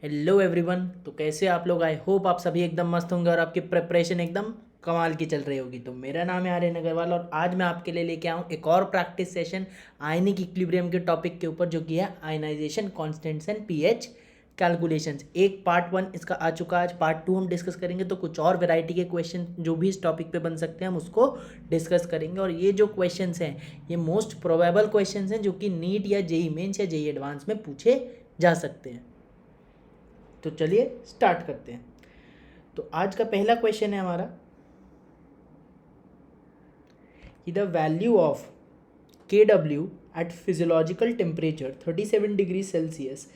Hello everyone. तो कैसे आप लोग? आई होप आप सभी एकदम मस्त होंगे और आपकी प्रिपरेशन एकदम कमाल की चल रही होगी। तो मेरा नाम है आर्यन अग्रवाल और आज मैं आपके लिए लेके आऊँ एक और प्रैक्टिस सेशन आयनिक इक्विलिब्रियम के टॉपिक के ऊपर, जो कि है ionisation constants and pH calculations. एक पार्ट 1 इसका आ चुका है, आज पार्ट 2 हम डिस्कस करेंगे। तो कुछ और वैरायटी के क्वेश्चन जो भी इस टॉपिक पे बन सकते हैं हम उसको डिस्कस करेंगे। और ये जो क्वेश्चंस हैं ये मोस्ट प्रोबेबल क्वेश्चंस हैं जो कि नीट या जेई मेंस या जेई एडवांस में पूछे जा सकते हैं। तो चलिए स्टार्ट करते हैं। तो आज का पहला क्वेश्चन है हमारा कि the value of K W at physiological temperature 37 degree Celsius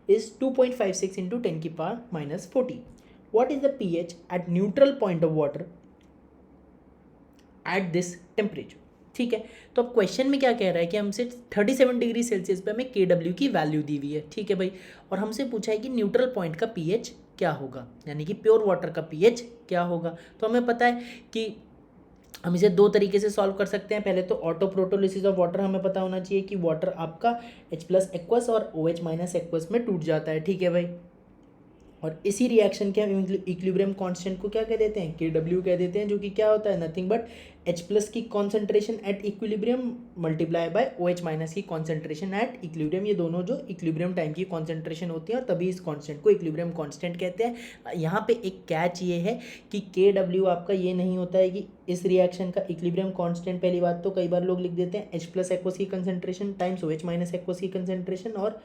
is 2.56 into 10 की power -40। What is the pH at neutral point of water at this temperature. ठीक है, तो अब क्वेश्चन में क्या कह रहा है कि हमसे 37 डिग्री सेल्सियस पे हमें के डब्ल्यू की वैल्यू दी हुई है। ठीक है भाई, और हमसे पूछा है कि न्यूट्रल पॉइंट का पीएच क्या होगा, यानी कि प्योर वाटर का पीएच क्या होगा। तो हमें पता है कि हम इसे दो तरीके से सॉल्व कर सकते हैं। पहले तो ऑटो प्रोटोलिसिस ऑफ वाटर हमें पता होना चाहिए कि वाटर आपका H+ एक्वस और OH- एक्वस में टूट जाता है। ठीक है भाई, और इसी रिएक्शन के हम इक्विलिब्रियम कांस्टेंट को क्या कह देते हैं, के डब्ल्यू कह देते हैं, जो कि क्या होता है, नथिंग बट H+ की concentration at equilibrium multiply by OH- की कॉन्सेंट्रेशन एट इक्विलिब्रियम। ये दोनों जो इक्विलिब्रियम टाइम की कॉन्सेंट्रेशन होती है और तभी इस कांस्टेंट को इक्विलिब्रियम कांस्टेंट कहते हैं। यहाँ पे एक कैच ये है कि के डब्ल्यू आपका ये नहीं होता है कि इस रिएक्शन का इक्विलिब्रियम कांस्टेंट। पहली बात तो कई बार लोग लिख देते हैं H+ एक्वस की कंसेंट्रेशन टाइम्स OH- एक्वस की कंसेंट्रेशन और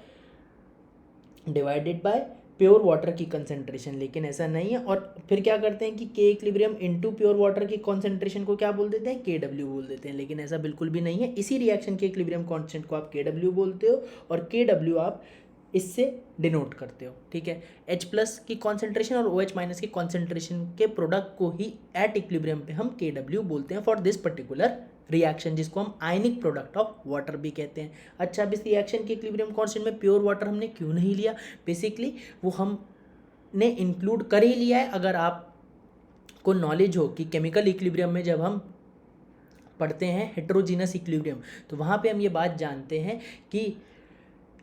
डिवाइडेड बाय प्योर वाटर की कंसेंट्रेशन, लेकिन ऐसा नहीं है। और फिर क्या करते हैं कि के इक्विलिब्रियम इनटू प्योर वाटर की कंसेंट्रेशन को क्या बोल देते हैं, के डब्ल्यू बोल देते हैं, लेकिन ऐसा बिल्कुल भी नहीं है। इसी रिएक्शन के इक्विलिब्रियम कांस्टेंट को आप के डब्ल्यू बोलते हो और के डब्ल्यू आप इससे डिनोट करते हो। ठीक है, H+ की कॉन्सेंट्रेशन और OH- की कॉन्सेंट्रेशन के प्रोडक्ट को ही एट इक्विलिब्रियम पे हम के डब्ल्यू बोलते हैं फॉर दिस पर्टिकुलर रिएक्शन, जिसको हम आयनिक प्रोडक्ट ऑफ वाटर भी कहते हैं। अच्छा, अब इस रिएक्शन के इक्विलिब्रियम कांस्टेंट में प्योर वाटर हमने क्यों नहीं लिया? बेसिकली वो हमने इंक्लूड कर ही लिया है। अगर आप को नॉलेज हो कि केमिकल इक्विलिब्रियम में जब हम पढ़ते हैं हेट्रोजीनस इक्विलिब्रियम, तो वहाँ पे हम ये बात जानते हैं कि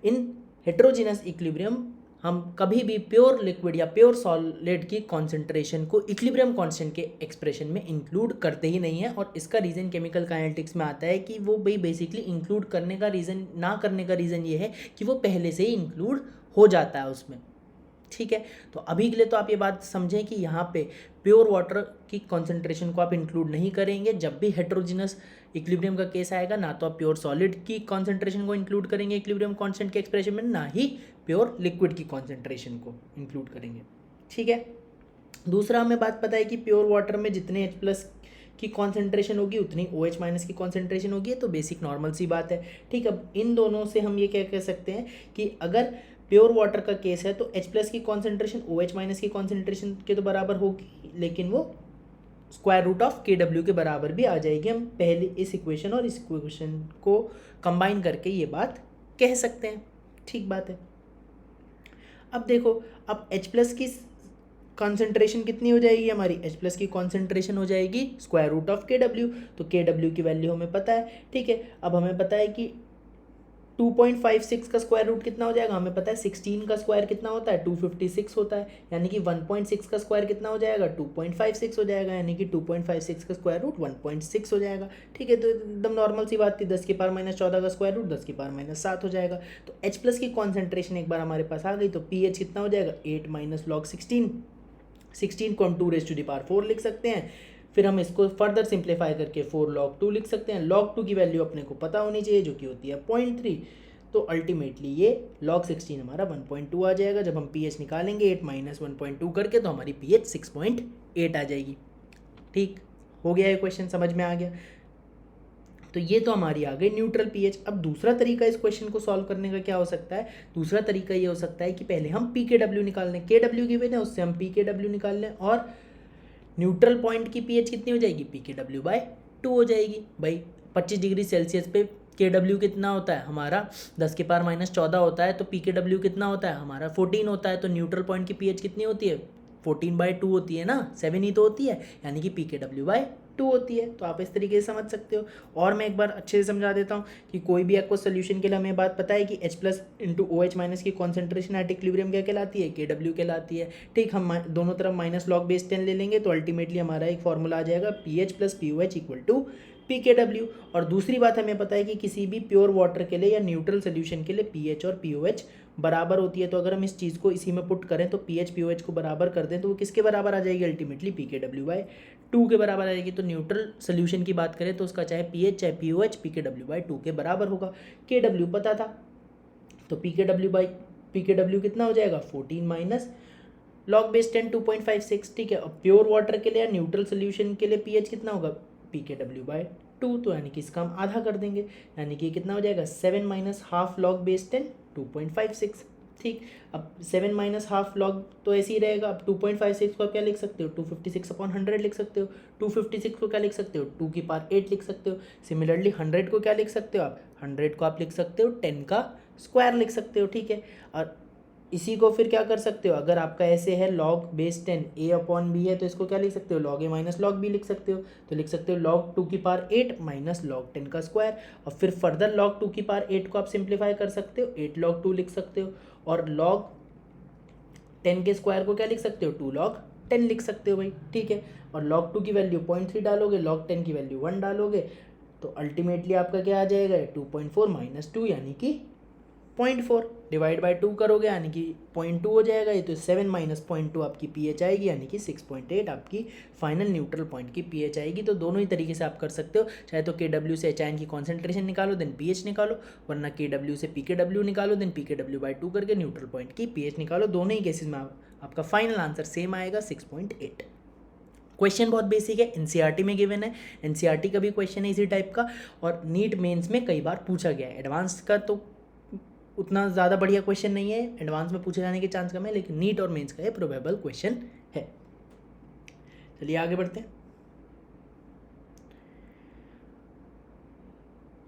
इन हेट्रोजीनस इक्विलिब्रियम हम कभी भी प्योर लिक्विड या प्योर सॉलिड की कॉन्सेंट्रेशन को इक्विलिब्रियम कांस्टेंट के एक्सप्रेशन में इंक्लूड करते ही नहीं है। और इसका रीज़न केमिकल काइनेटिक्स में आता है कि वो भाई बेसिकली इंक्लूड करने का रीज़न, ना करने का रीज़न ये है कि वो पहले से ही इंक्लूड हो जाता है उसमें। ठीक है, तो अभी के लिए तो आप ये बात समझें कि यहाँ पे प्योर वाटर की कॉन्सेंट्रेशन को आप इंक्लूड नहीं करेंगे। जब भी हेट्रोजीनस इक्विलिब्रियम का केस आएगा, ना तो आप प्योर सॉलिड की कॉन्सेंट्रेशन को इंक्लूड करेंगे इक्विलिब्रियम कांस्टेंट के एक्सप्रेशन में, ना ही प्योर लिक्विड की कॉन्सेंट्रेशन को इंक्लूड करेंगे। ठीक है, दूसरा हमें बात पता है कि प्योर वाटर में जितने H+ की कॉन्सेंट्रेशन होगी उतनी OH- की कॉन्सेंट्रेशन होगी, तो बेसिक नॉर्मल सी बात है। ठीक, अब इन दोनों से हम ये क्या कह सकते हैं कि अगर प्योर वाटर का केस है तो H+ की कॉन्सेंट्रेशन OH- की कॉन्सेंट्रेशन के तो बराबर होगी, लेकिन वो square root of K W के बराबर भी आ जाएगी। हम पहले इस इक्वेशन और इस इक्वेशन को कंबाइन करके ये बात कह सकते हैं। ठीक बात है। अब देखो, अब H+ की कॉन्सेंट्रेशन कितनी हो जाएगी हमारी, H+ की कॉन्सेंट्रेशन हो जाएगी square root of K W. तो के डब्ल्यू की वैल्यू हमें पता है। ठीक है, अब हमें पता है कि 2.56 का स्क्वायर रूट कितना हो जाएगा, हमें पता है 16 का स्क्वायर कितना होता है, 256 होता है, यानी कि 1.6 का स्क्वायर कितना हो जाएगा, 2.56 हो जाएगा, यानी कि 2.56 का स्क्वायर रूट 1.6 हो जाएगा। ठीक है, तो एकदम नॉर्मल सी बात थी। 10 की पावर -14 का स्क्वायर रूट 10 की पावर -7 हो जाएगा। तो H+ की कॉन्सेंट्रेशन एक बार हमारे पास आ गई तो पीएच कितना हो जाएगा, 8 - log 16 को हम 2⁴ लिख सकते हैं। फिर हम इसको फर्दर सिंप्लीफाई करके 4 log 2 लिख सकते हैं। log 2 की वैल्यू अपने को पता होनी चाहिए, जो कि होती है 0.3। तो अल्टीमेटली ये log 16 हमारा 1.2 आ जाएगा। जब हम पीएच निकालेंगे 8 - 1.2 करके, तो हमारी पीएच 6.8 आ जाएगी। ठीक हो गया, ये क्वेश्चन समझ में आ गया। तो ये तो हमारी आ गई न्यूट्रल पीएच। अब दूसरा तरीका इस क्वेश्चन को सॉल्व करने का क्या हो सकता है, दूसरा तरीका ये हो सकता है कि पहले हम पी के डब्ल्यू निकाल लें, के डब्ल्यू गिवन है उससे हम पी के डब्ल्यू निकाल लें, और न्यूट्रल पॉइंट की पीएच कितनी हो जाएगी, पी के डब्ल्यू बाय 2 हो जाएगी। भाई 25 डिग्री सेल्सियस पे के डब्ल्यू कितना होता है हमारा, 10 की पावर -14 होता है, तो पी के डब्ल्यू कितना होता है हमारा 14 होता है। तो न्यूट्रल पॉइंट की पीएच कितनी होती है, 14/2 होती है ना, 7 ही तो होती है, यानी कि पी के डब्ल्यू बाय 2 होती है। तो आप इस तरीके से समझ सकते हो। और मैं एक बार अच्छे से समझा देता हूँ कि कोई भी एक्वस सोल्यूशन के लिए हमें बात पता है कि H plus into OH minus की कॉन्सेंट्रेशन एट इक्विलिब्रियम क्या कहलाती है, KW कहलाती है। ठीक, हम दोनों तरफ माइनस लॉग बेस 10 ले लेंगे तो अल्टीमेटली हमारा एक फॉर्मूला आ जाएगा PH plus POH equal to PKW। और दूसरी बात हमें पता है कि किसी भी प्योर वाटर के लिए या न्यूट्रल सोल्यूशन के लिए PH और POH बराबर होती है। तो अगर हम इस चीज़ को इसी में पुट करें तो PH POH को बराबर कर दें तो वो किसके बराबर आ जाएगी, अल्टीमेटली PKW/2 के बराबर आ जाएगी। तो न्यूट्रल सोल्यूशन की बात करें तो उसका चाहे PH चाहे POH PKW/2 के बराबर होगा। KW पता था तो PKW कितना हो जाएगा, 14 माइनस लॉग बेस 10 2.56। ठीक है, अब प्योर वाटर के लिए या न्यूट्रल सोल्यूशन के लिए PH कितना होगा, PKW/2। तो यानी कि इसका हम आधा कर देंगे, यानी कि कितना हो जाएगा 7 माइनस हाफ लॉग बेस 10 2.56। ठीक, अब 7 माइनस हाफ लॉग तो ऐसे ही रहेगा। अब 2.56 को आप क्या लिख सकते हो, 256/100 लिख सकते हो। 256 को क्या लिख सकते हो, 2 की पावर 8 लिख सकते हो। सिमिलरली 100 को क्या लिख सकते हो आप, 100 को आप लिख सकते हो 10 का स्क्वायर लिख सकते हो। ठीक है, और इसी को फिर क्या कर सकते हो, अगर आपका ऐसे है लॉग बेस 10 A/B है तो इसको क्या लिख सकते हो, log A minus log B लिख सकते हो। तो लिख सकते हो log 2 की पावर 8 माइनस log 10 का स्क्वायर। और फिर फर्दर log 2 की पावर 8 को आप सिंप्लीफाई कर सकते हो, 8 log 2 लिख सकते हो। और log 10 के स्क्वायर को क्या लिख सकते हो, 2 log 10 लिख सकते हो भाई। ठीक है, और log 2 की वैल्यू 0.3 डालोगे, log 10 की वैल्यू 1 डालोगे तो अल्टीमेटली आपका क्या आ जाएगा, 2.4 माइनस 2 यानी कि 0.4 डिवाइड बाई 2 करोगे यानी कि 0.2 हो जाएगा। ये तो 7 माइनस 0.2 आपकी PH आएगी यानी कि 6.8 आपकी फाइनल न्यूट्रल पॉइंट की PH आएगी। तो दोनों ही तरीके से आप कर सकते हो, चाहे तो KW से HIN की कॉन्सेंट्रेशन निकालो देन PH निकालो, वरना KW से PKW निकालो देन PKW/2 करके न्यूट्रल पॉइंट की PH निकालो। दोनों ही केसेस में आपका फाइनल आंसर सेम आएगा 6.8। क्वेश्चन बहुत बेसिक है, NCERT में गिवन है, NCERT का भी क्वेश्चन है इसी टाइप का और नीट मेंस में कई बार पूछा गया है। एडवांस का तो उतना ज़्यादा बढ़िया क्वेश्चन नहीं है, एडवांस में पूछे जाने के चांस कम है, लेकिन नीट और मेंस का ये प्रोबेबल क्वेश्चन है। चलिए आगे बढ़ते हैं।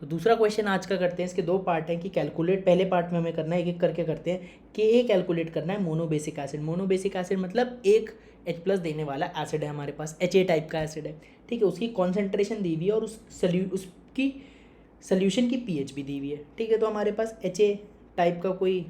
तो दूसरा क्वेश्चन आज का करते हैं, इसके दो पार्ट हैं कि कैलकुलेट, पहले पार्ट में हमें करना है एक एक करके करते हैं कि कैलकुलेट करना है मोनोबेसिक एसिड। मोनोबेसिक एसिड मतलब एक H+ देने वाला एसिड है हमारे पास, HA टाइप का एसिड है। ठीक है, उसकी कॉन्सेंट्रेशन दी हुई है और उसकी सोल्यूशन की pH भी दी हुई है। ठीक है, तो हमारे पास HA टाइप का कोई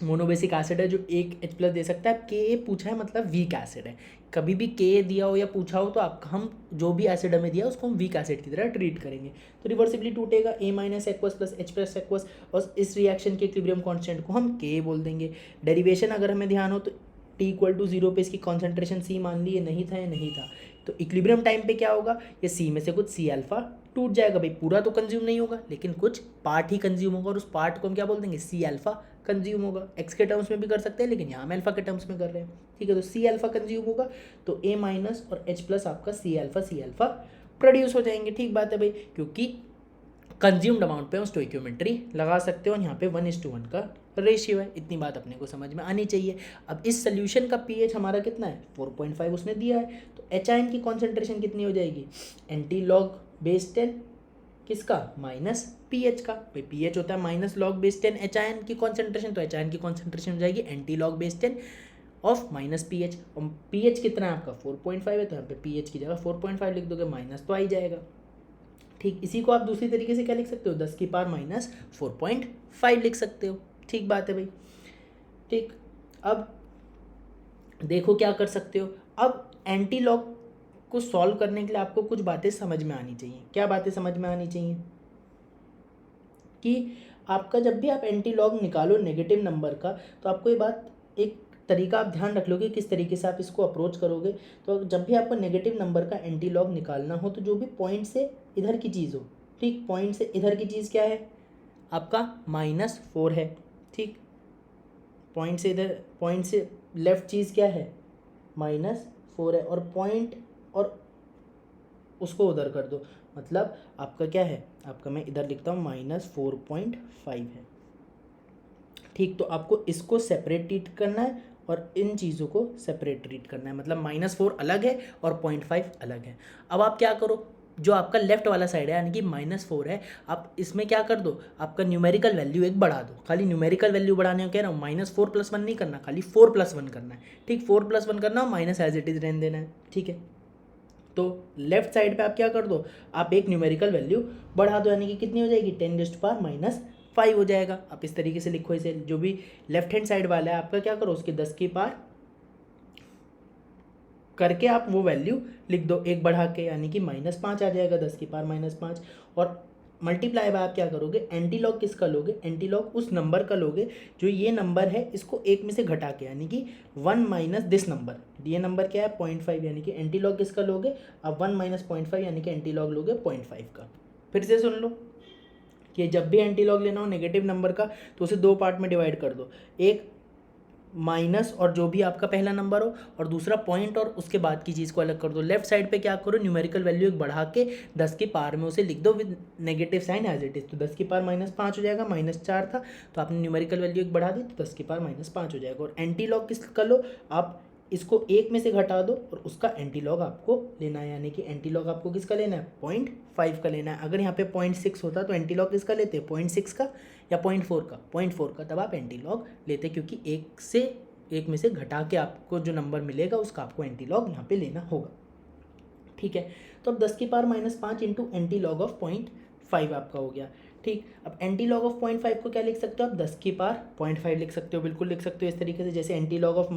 मोनोबेसिक एसिड है जो एक H+ दे सकता है। Ka पूछा है मतलब वीक एसिड है। कभी भी Ka दिया हो या पूछा हो तो आपका हम जो भी एसिड हमें दिया उसको हम वीक एसिड की तरह ट्रीट करेंगे। तो रिवर्सिबली टूटेगा A minus aqueous plus H plus aqueous और इस रिएक्शन के इक्विलिब्रियम कांस्टेंट को हम Ka बोल देंगे। डेरिवेशन अगर हमें ध्यान हो तो T=0 पे इसकी कॉन्सेंट्रेशन C मान ली, ये नहीं था, ये नहीं था। तो इक्विलिब्रियम टाइम पे क्या होगा, ये C में से कुछ C अल्फा टूट जाएगा। भाई पूरा तो कंज्यूम नहीं होगा लेकिन कुछ पार्ट ही कंज्यूम होगा और उस पार्ट को हम क्या बोल देंगे, C अल्फा कंज्यूम होगा। एक्स के टर्म्स में भी कर सकते हैं लेकिन यहाँ हम अल्फा के टर्म्स में कर रहे हैं। ठीक है, तो C अल्फा कंज्यूम होगा तो A माइनस और H प्लस आपका C अल्फा प्रोड्यूस हो जाएंगे। ठीक बात है भाई, क्योंकि कंज्यूम्ड अमाउंट पे हम स्टोइक्योमेट्री लगा सकते हो और यहाँ पे 1:1 का रेशियो है। इतनी बात अपने को समझ में आनी चाहिए। अब इस सोल्यूशन का pH हमारा कितना है, 4.5 उसने दिया है। तो HIN की कॉन्सेंट्रेशन कितनी हो जाएगी, NT लॉग बेस 10 किसका, माइनस PH का। भाई PH होता है माइनस लॉग बेस 10 HIN की कॉन्सेंट्रेशन, तो HIN की कॉन्सेंट्रेशन हो जाएगी NT log base 10 of minus PH। और PH कितना है आपका 4.5 है, तो यहाँ पे PH की जगह 4.5 लिख दोगे, माइनस तो आ ही जाएगा। ठीक, इसी को आप दूसरी तरीके से क्या लिख सकते हो, 10 की पावर माइनस 4.5 लिख सकते हो। ठीक बात है भाई। ठीक, अब देखो क्या कर सकते हो। अब एंटी लॉग को सॉल्व करने के लिए आपको कुछ बातें समझ में आनी चाहिए। क्या बातें समझ में आनी चाहिए कि आपका जब भी आप एंटी लॉग निकालो नेगेटिव नंबर का, तो आपको ये बात, एक तरीका आप ध्यान रख लो कि किस तरीके से आप इसको अप्रोच करोगे। तो जब भी आपको नेगेटिव नंबर का एंटी लॉग निकालना हो तो जो भी पॉइंट से इधर की चीज़ हो, ठीक, पॉइंट से इधर की चीज़ क्या है आपका -4 है। ठीक, पॉइंट से इधर, पॉइंट से लेफ्ट चीज़ क्या है, -4 है, और पॉइंट और उसको उधर कर दो, मतलब आपका क्या है, आपका मैं इधर लिखता हूँ -4.5 है। ठीक, तो आपको इसको सेपरेट ट्रीट करना है और इन चीज़ों को सेपरेट ट्रीट करना है, मतलब -4 अलग है और 0.5 अलग है। अब आप क्या करो, जो आपका लेफ्ट वाला साइड है यानी कि -4 है, आप इसमें क्या कर दो, आपका न्यूमेरिकल वैल्यू एक बढ़ा दो। खाली न्यूमेरिकल वैल्यू बढ़ाने को कह रहा हूँ, -4 + 1 नहीं करना, खाली 4 + 1 करना है। ठीक, 4 + 1 करना और माइनस एज इट इज़ रहने देना है। ठीक है, तो लेफ्ट साइड पे आप क्या कर दो, आप एक न्यूमेरिकल वैल्यू बढ़ा दो, यानी कि कितनी हो जाएगी 10⁻⁻5 हो जाएगा। आप इस तरीके से लिखो इसे, जो भी लेफ्ट हैंड साइड वाला है आपका क्या करो, उसके 10 की पावर करके आप वो वैल्यू लिख दो एक बढ़ा के, यानी कि -5 आ जाएगा, 10 की पावर -5। और मल्टीप्लाई बाय आप क्या करोगे, एंटी लॉग किसका लोगे, एंटी लॉग उस नंबर का लोगे जो ये नंबर है इसको एक में से घटा के, यानी कि 1 माइनस दिस नंबर, ये नंबर क्या है 0.5, यानी कि एंटी लॉग किसका लोगे आप 1 माइनस 0.5, यानी कि एंटी लॉग लोगे 0.5 का। फिर से सुन लो कि जब भी एंटी लॉग लेना हो नेगेटिव नंबर का तो उसे दो पार्ट में डिवाइड कर दो, एक माइनस और जो भी आपका पहला नंबर हो, और दूसरा पॉइंट और उसके बाद की चीज़ को अलग कर दो। लेफ्ट साइड पे क्या करो, न्यूमेरिकल वैल्यू एक बढ़ा के 10 की पावर में उसे लिख दो with negative sign as it is. तो 10 की पावर -5 हो जाएगा, -4 था तो आपने न्यूमेरिकल वैल्यू एक बढ़ा दी तो 10 की पावर -5 हो जाएगा। और एंटी लॉग किस कर लो, आप इसको एक में से घटा दो और उसका एंटी लॉग आपको लेना है, यानी कि एंटी लॉग आपको किसका लेना है 0.5 का लेना है। अगर यहाँ पे 0.6 होता तो एंटी लॉग किसका लेते, 0.6 का या 0.4 का, 0.4 का, तब आप एंटी लॉग लेते, क्योंकि एक में से घटा के आपको जो नंबर मिलेगा उसका आपको एंटी लॉग यहाँ पे लेना होगा। ठीक है, तो अब 10 की power -5 into anti log of 0.5 आपका हो गया। ठीक, अब एंटी लॉग ऑफ 0.5 को क्या लिख सकते हो आप, 10 की पावर 0.5 लिख सकते हो, बिल्कुल लिख सकते हो इस तरीके से। जैसे एंटी लॉग ऑफ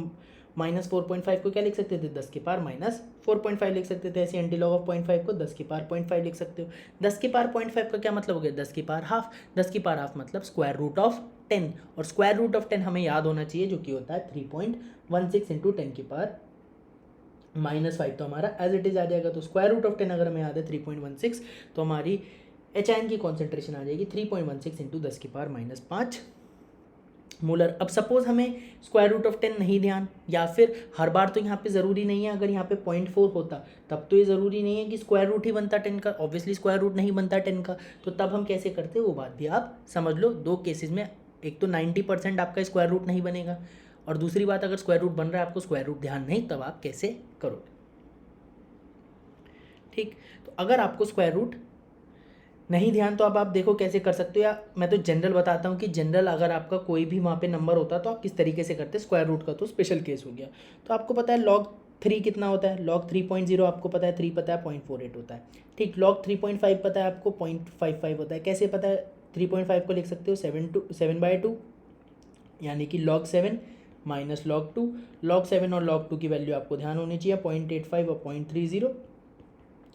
-4.5 को क्या लिख सकते थे, 10 की पावर -4.5 लिख सकते थे, ऐसे एंटी लॉग ऑफ 0.5 को 10 की पावर 0.5 लिख सकते हो। 10 की पावर 0.5 का क्या मतलब हो गया, 10 की पावर हाफ, 10 की पावर हाफ मतलब स्क्वायर रूट ऑफ 10, और स्क्वायर रूट ऑफ 10 हमें याद होना चाहिए, जो कि होता है 3.16 इंटू 10 की पावर -5, तो हमारा एज इट इज आ जाएगा। तो स्क्वायर रूट ऑफ 10 अगर हमें याद है 3.16, तो हमारी HIN की कॉन्सेंट्रेशन आ जाएगी 3.16 इंटू 10 की पावर -5 मोलर। अब सपोज हमें स्क्वायर रूट ऑफ 10 नहीं ध्यान, या फिर हर बार तो यहाँ पे ज़रूरी नहीं है, अगर यहाँ पे 0.4 होता तब तो ये ज़रूरी नहीं है कि स्क्वायर रूट ही बनता 10 का, ऑब्वियसली स्क्वायर रूट नहीं बनता 10 का, तो तब हम कैसे करते वो बात भी आप समझ लो। दो केसेस में, एक तो 90% आपका स्क्वायर रूट नहीं बनेगा, और दूसरी बात अगर स्क्वायर रूट बन रहा है आपको स्क्वायर रूट ध्यान नहीं, तब आप कैसे करोगे। ठीक, तो अगर आपको स्क्वायर रूट नहीं ध्यान तो अब आप देखो कैसे कर सकते हो, या मैं तो जनरल बताता हूँ कि जनरल अगर आपका कोई भी वहाँ पे नंबर होता तो आप किस तरीके से करते। स्क्वायर रूट का तो स्पेशल केस हो गया। तो आपको पता है log 3 कितना होता है, log 3.0 आपको पता है, 3 पता है 0.48 होता है। ठीक, log 3.5 पता है आपको 0.55 होता है। कैसे पता है, 3.5 को लिख सकते हो 7/2, यानी कि log 7 माइनस log 2। log 7 और log 2 की वैल्यू आपको ध्यान होनी चाहिए 0.85 और 0.30,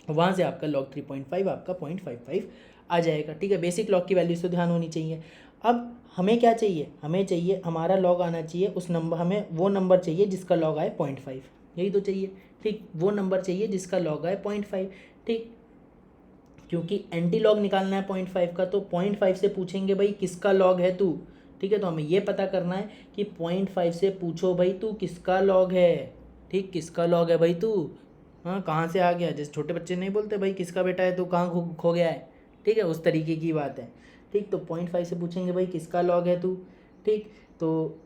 वहाँ से आपका log 3.5 आपका 0.55 आ जाएगा। ठीक है, बेसिक लॉग की वैल्यूज तो ध्यान होनी चाहिए। अब हमें क्या चाहिए, हमें चाहिए हमारा लॉग आना चाहिए उस नंबर, हमें वो नंबर चाहिए जिसका लॉग आए 0.5, यही तो चाहिए। ठीक, वो नंबर चाहिए जिसका लॉग आए 0.5। ठीक, क्योंकि एंटी लॉग निकालना है 0.5 का, तो 0.5 से पूछेंगे भाई किसका लॉग है तू। ठीक है, तो हमें ये पता करना है कि 0.5 से पूछो भाई तू किसका लॉग है। ठीक, किसका लॉग है भाई तू, हाँ कहाँ से आ गया, जैसे छोटे बच्चे नहीं बोलते भाई किसका बेटा है तो कहाँ खो गया है। ठीक है, उस तरीके की बात है। ठीक, तो 0.5 से पूछेंगे भाई किसका लॉग है तू। ठीक, तो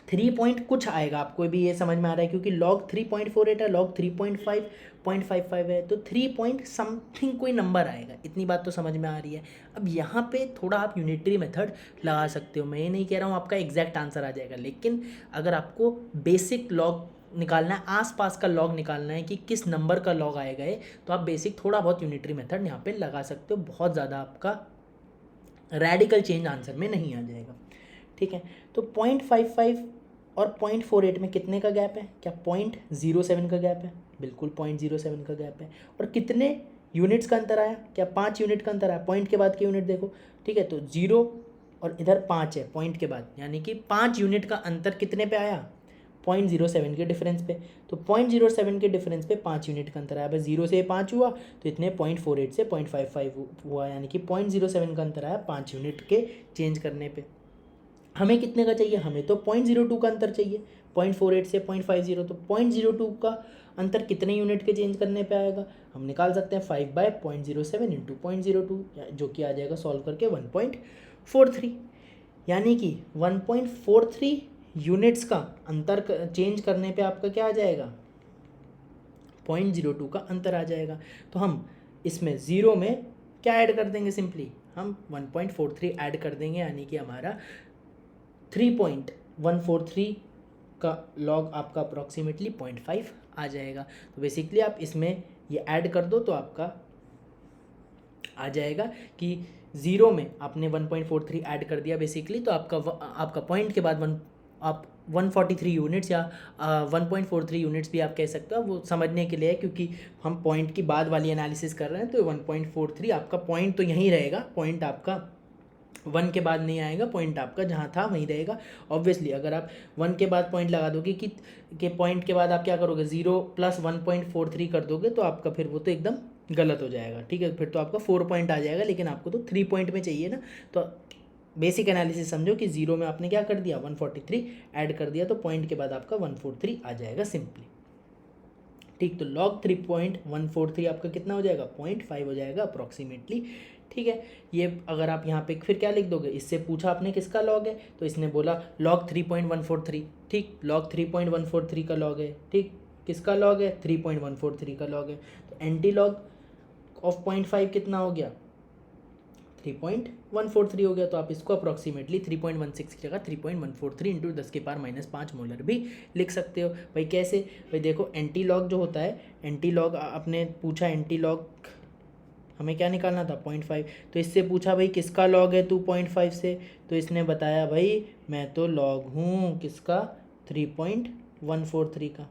3 पॉइंट कुछ आएगा, आपको भी ये समझ में आ रहा है, क्योंकि log 3.48 है, log 3.5 है, तो 3 पॉइंट समथिंग कोई नंबर आएगा, इतनी बात तो समझ में आ रही है। अब यहाँ पे थोड़ा आप यूनिटरी मेथड लगा सकते हो, मैं ये नहीं कह रहा हूँ आपका एग्जैक्ट आंसर आ जाएगा, लेकिन अगर आपको बेसिक लॉग निकालना है, आसपास का लॉग निकालना है कि किस नंबर का लॉग आएगा ये, तो आप बेसिक थोड़ा बहुत यूनिटरी मेथड यहाँ पे लगा सकते हो, बहुत ज़्यादा आपका रेडिकल चेंज आंसर में नहीं आ जाएगा। ठीक है, तो 0.55 और 0.48 में कितने का गैप है, क्या 0.07 का गैप है, बिल्कुल 0.07 का गैप है। और कितने यूनिट्स का अंतर आया, क्या 5 यूनिट का अंतर आया, पॉइंट के बाद के यूनिट देखो। ठीक है, तो 0 और इधर 5 है पॉइंट के बाद, यानी कि 5 यूनिट का अंतर कितने पे आया, 0.07 के डिफरेंस पे। तो 0.07 के डिफरेंस पे 5 यूनिट का अंतर आया, बस 0 से 5 हुआ तो इतने 0.48 से 0.55 हुआ, यानी कि 0.07 का अंतर आया 5 यूनिट के चेंज करने पे। हमें कितने का चाहिए, हमें तो 0.02 का अंतर चाहिए, 0.48 से 0.50, तो 0.02 का अंतर कितने यूनिट के चेंज करने पे आएगा, हम निकाल सकते हैं 5/0.07 इंटू 0.02, जो कि आ जाएगा सॉल्व करके 1.43, यानी कि 1.43 यूनिट्स का अंतर चेंज करने पे आपका क्या आ जाएगा, 0.02 का अंतर आ जाएगा। तो हम इसमें 0 में क्या ऐड कर देंगे, सिंपली हम 1.43 ऐड कर देंगे, यानी कि हमारा 3.143 का लॉग आपका अप्रॉक्सीमेटली 0.5 आ जाएगा। तो बेसिकली आप इसमें ये ऐड कर दो तो आपका आ जाएगा कि 0 में आपने 1.43 ऐड कर दिया बेसिकली, तो आपका पॉइंट के बाद आप 143 यूनिट्स या 1.43 यूनिट्स भी आप कह सकते हो। वो समझने के लिए है क्योंकि हम पॉइंट की बाद वाली एनालिसिस कर रहे हैं, तो 1.43 आपका पॉइंट तो यहीं रहेगा, पॉइंट आपका 1 के बाद नहीं आएगा, पॉइंट आपका जहाँ था वहीं रहेगा। ऑब्वियसली अगर आप 1 के बाद पॉइंट लगा दोगे कि पॉइंट के बाद आप क्या करोगे 0 + 1.43 कर दोगे, तो आपका फिर वो तो एकदम गलत हो जाएगा। ठीक है, फिर तो आपका 4 पॉइंट आ जाएगा, लेकिन आपको तो 3 पॉइंट में चाहिए ना। तो बेसिक एनालिसिस समझो कि 0 में आपने क्या कर दिया 143 ऐड कर दिया, तो पॉइंट के बाद आपका 143 आ जाएगा सिंपली। ठीक, तो log 3.143 आपका कितना हो जाएगा 0.5 हो जाएगा अप्रॉक्सीमेटली। ठीक है, ये अगर आप यहाँ पे फिर क्या लिख दोगे, इससे पूछा आपने किसका लॉग है, तो इसने बोला log 3.143। ठीक, log 3.143 का लॉग है। ठीक, किसका लॉग है 3.143 का लॉग है। तो एंटी लॉग ऑफ 0.5 कितना हो गया 3.143 हो गया। तो आप इसको अप्रॉक्सीमेटली 3.16 की जगह 3.143 इंटू 10⁻⁵ मोलर भी लिख सकते हो। भाई कैसे, भाई देखो एंटी लॉग जो होता है, एंटी लॉग आपने पूछा, एंटी लॉग हमें क्या निकालना था 0.5, तो इससे पूछा भाई किसका लॉग है 2.5 से, तो इसने बताया भाई मैं तो लॉग हूँ किसका 3.143 का।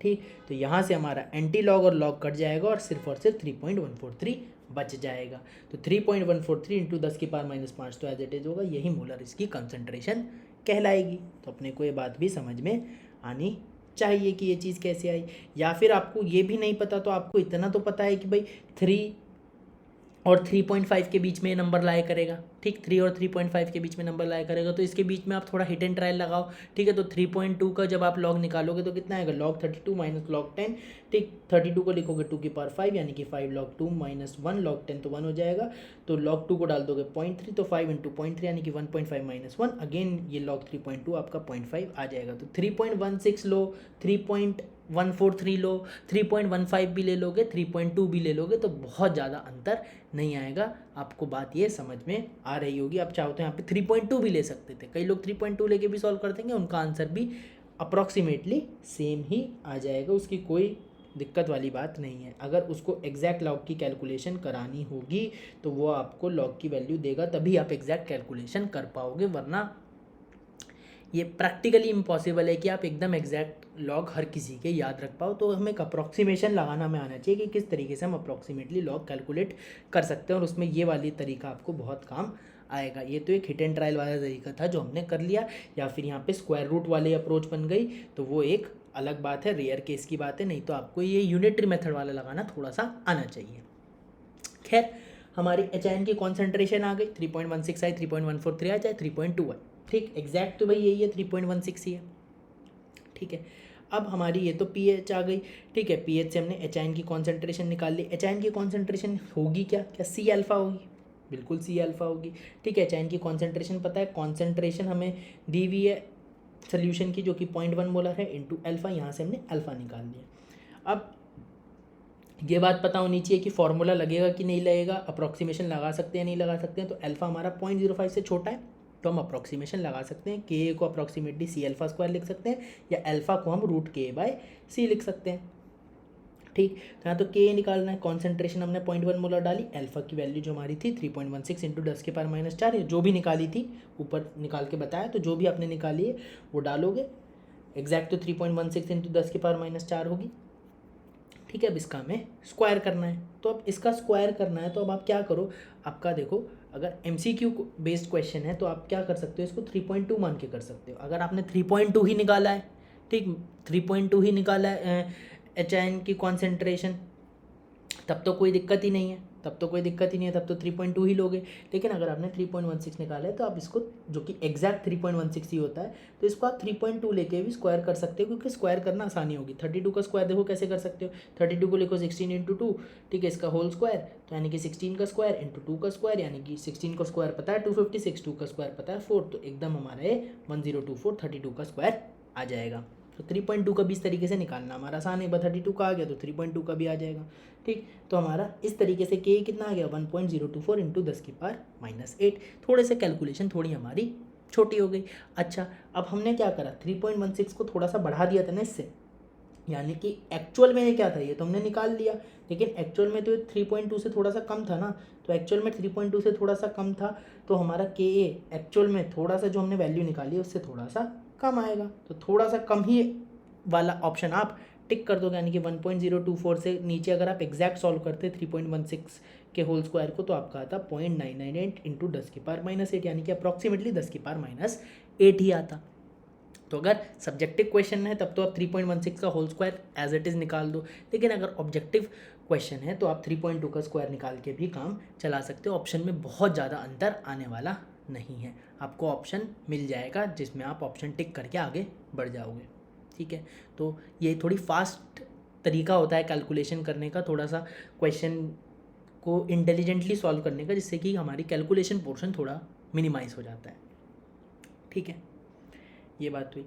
ठीक, तो यहाँ से हमारा एंटी लॉग और लॉग कट जाएगा और सिर्फ 3.143 बच जाएगा। तो 3.143 इंटू 10⁻⁵ तो एज इट इज होगा, यही मोलर इसकी कंसंट्रेशन कहलाएगी। तो अपने को ये बात भी समझ में आनी चाहिए कि ये चीज़ कैसे आई। या फिर आपको ये भी नहीं पता, तो आपको इतना तो पता है कि भाई 3 और 3.5 के बीच में नंबर लाया करेगा। ठीक, 3 और 3.5 के बीच में नंबर लाया करेगा, तो इसके बीच में आप थोड़ा हिट एंड ट्रायल लगाओ। ठीक है, तो 3.2 का जब आप लॉग निकालोगे तो कितना आएगा log 32 - log 10। ठीक, 32 को लिखोगे 2⁵ यानी कि 5 log 2 - 1 log 10 तो 1 हो जाएगा। तो log 2 को डाल दोगे 0.3, तो 5 × 0.3 यानी कि 1.5 - 1, अगेन ये log 3.2 आपका 0.5 आ जाएगा। तो 3.16 लो, 3.143 लो, 3.15 भी ले लोगे, 3.2 भी ले लोगे, तो बहुत ज़्यादा अंतर नहीं आएगा। आपको बात ये समझ में आ रही होगी। आप चाहो तो यहाँ पे 3.2 भी ले सकते थे, कई लोग 3.2 लेके भी सॉल्व कर देंगे, उनका आंसर भी अप्रॉक्सीमेटली सेम ही आ जाएगा, उसकी कोई दिक्कत वाली बात नहीं है। अगर उसको एग्जैक्ट लॉग की कैलकुलेशन करानी होगी तो वो आपको लॉग की वैल्यू देगा, तभी आप एग्जैक्ट कैलकुलेशन कर पाओगे, वरना ये प्रैक्टिकली इम्पॉसिबल है कि आप एकदम एग्जैक्ट लॉग हर किसी के याद रख पाओ। तो हमें एक अप्रॉक्सीमेशन लगाना हमें आना चाहिए कि किस तरीके से हम अप्रॉक्सीमेटली लॉग कैलकुलेट कर सकते हैं, और उसमें ये वाली तरीका आपको बहुत काम आएगा। ये तो एक हिट एंड ट्रायल वाला तरीका था जो हमने कर लिया, या फिर यहाँ पे स्क्वायर रूट वाली अप्रोच बन गई, तो वो एक अलग बात है, रेयर केस की बात है। नहीं तो आपको ये यूनिटरी मेथड वाला लगाना थोड़ा सा आना चाहिए। खैर, हमारी HIN की कॉन्सेंट्रेशन आ गई, 3.16 आई, 3.143 आ जाए, 3.2 आई। ठीक, एग्जैक्ट तो भाई यही है 3.16 ही है। ठीक है, अब हमारी ये तो pH आ गई। ठीक है, pH से हमने HIN की कॉन्सेंट्रेशन निकाल ली। HIN की कॉन्सेंट्रेशन होगी क्या C अल्फा होगी, बिल्कुल C अल्फा होगी। ठीक है, HIN की कॉन्सेंट्रेशन पता है, कॉन्सेंट्रेशन हमें दी हुई है सोल्यूशन की जो कि 0.1 मोलर है इंटू अल्फा, यहाँ से हमने अल्फा निकाल लिया। अब ये बात पता होनी चाहिए कि फॉर्मूला लगेगा कि नहीं लगेगा, अप्रॉक्सीमेशन लगा सकते हैं नहीं लगा सकते हैं। तो अल्फा हमारा 0.05 से छोटा है, तो हम अप्रॉक्सीमेशन लगा सकते हैं। के को अप्रॉक्सीमेटली C अल्फा स्क्वायर लिख सकते हैं, या अल्फा को हम √K/C लिख सकते हैं। ठीक, तो यहाँ तो K निकालना है, कॉन्सेंट्रेशन हमने 0.1 मोलर डाली, अल्फा की वैल्यू जो हमारी थी 3.16 इंटू 10⁻⁴, जो भी निकाली थी ऊपर निकाल के बताया, तो जो भी आपने निकाली है वो डालोगे। एग्जैक्ट तो 3.16 इंटू 10⁻⁴ होगी। ठीक है, अब इसका हमें स्क्वायर करना है, तो अब इसका स्क्वायर करना है, तो अब आप क्या करो, आपका देखो अगर MCQ बेस्ड क्वेश्चन है तो आप क्या कर सकते हो, इसको 3.2 मान के कर सकते हो। अगर आपने 3.2 ही निकाला है, ठीक 3.2 ही निकाला है HIN की कॉन्सेंट्रेशन, तब तो कोई दिक्कत ही नहीं है, तब तो 3.2 ही लोगे। लेकिन अगर आपने 3.16 निकाला है तो आप इसको, जो कि एग्जैक्ट 3.16 ही होता है, तो इसको आप 3.2 लेके भी स्क्वायर कर सकते हो, क्योंकि स्क्वायर करना आसानी होगी। 32 का स्क्वायर देखो कैसे कर सकते हो, 32 को लिखो 16 इंटू 2, ठीक है, इसका होल स्क्वायर, तो यानी कि 16 का स्क्वायर इंटू 2 का स्क्वायर, यानी कि 16 का स्क्वायर पता है 256, 2 का स्क्वायर पता है 4, तो एकदम हमारा ये 1024 32 का स्क्वायर आ जाएगा। तो 3.2 का भी इस तरीके से निकालना हमारा आसान है। 32 का आ गया तो 3.2 का भी आ जाएगा। ठीक, तो हमारा इस तरीके से K कितना आ गया 1.024 इंटू 10⁻⁸। थोड़े से कैलकुलेशन थोड़ी हमारी छोटी हो गई। अच्छा, अब हमने क्या करा, 3.16 को थोड़ा सा बढ़ा दिया था ना इससे, यानी कि एक्चुअल में ये क्या था, ये तो हमने निकाल लिया, लेकिन एक्चुअल में तो 3.2 से थोड़ा सा कम था ना, तो एक्चुअल में 3.2 से थोड़ा सा कम था, तो हमारा के ए एक्चुअल में थोड़ा सा जो हमने वैल्यू निकाली है उससे थोड़ा सा कम आएगा, तो थोड़ा सा कम ही वाला ऑप्शन आप टिक कर दोगे। यानी कि 1.024 से नीचे अगर आप एग्जैक्ट सॉल्व करते 3.16 के होल स्क्वायर को, तो आपका आता 0.998 इंटू 10⁻⁸, यानी कि अप्रॉक्सीमेटली 10⁻⁸ ही आता। तो अगर सब्जेक्टिव क्वेश्चन है तब तो आप 3.16 का whole square as it is निकाल दो, लेकिन अगर ऑब्जेक्टिव क्वेश्चन है तो आप 3.2 का स्क्वायर निकाल के भी काम चला सकते हो। ऑप्शन में बहुत ज़्यादा अंतर आने वाला नहीं है, आपको ऑप्शन मिल जाएगा जिसमें आप ऑप्शन टिक करके आगे बढ़ जाओगे। ठीक है, तो ये थोड़ी फास्ट तरीका होता है कैलकुलेशन करने का, थोड़ा सा क्वेश्चन को इंटेलिजेंटली सॉल्व करने का, जिससे कि हमारी कैलकुलेशन पोर्शन थोड़ा मिनिमाइज हो जाता है। ठीक है, ये बात हुई।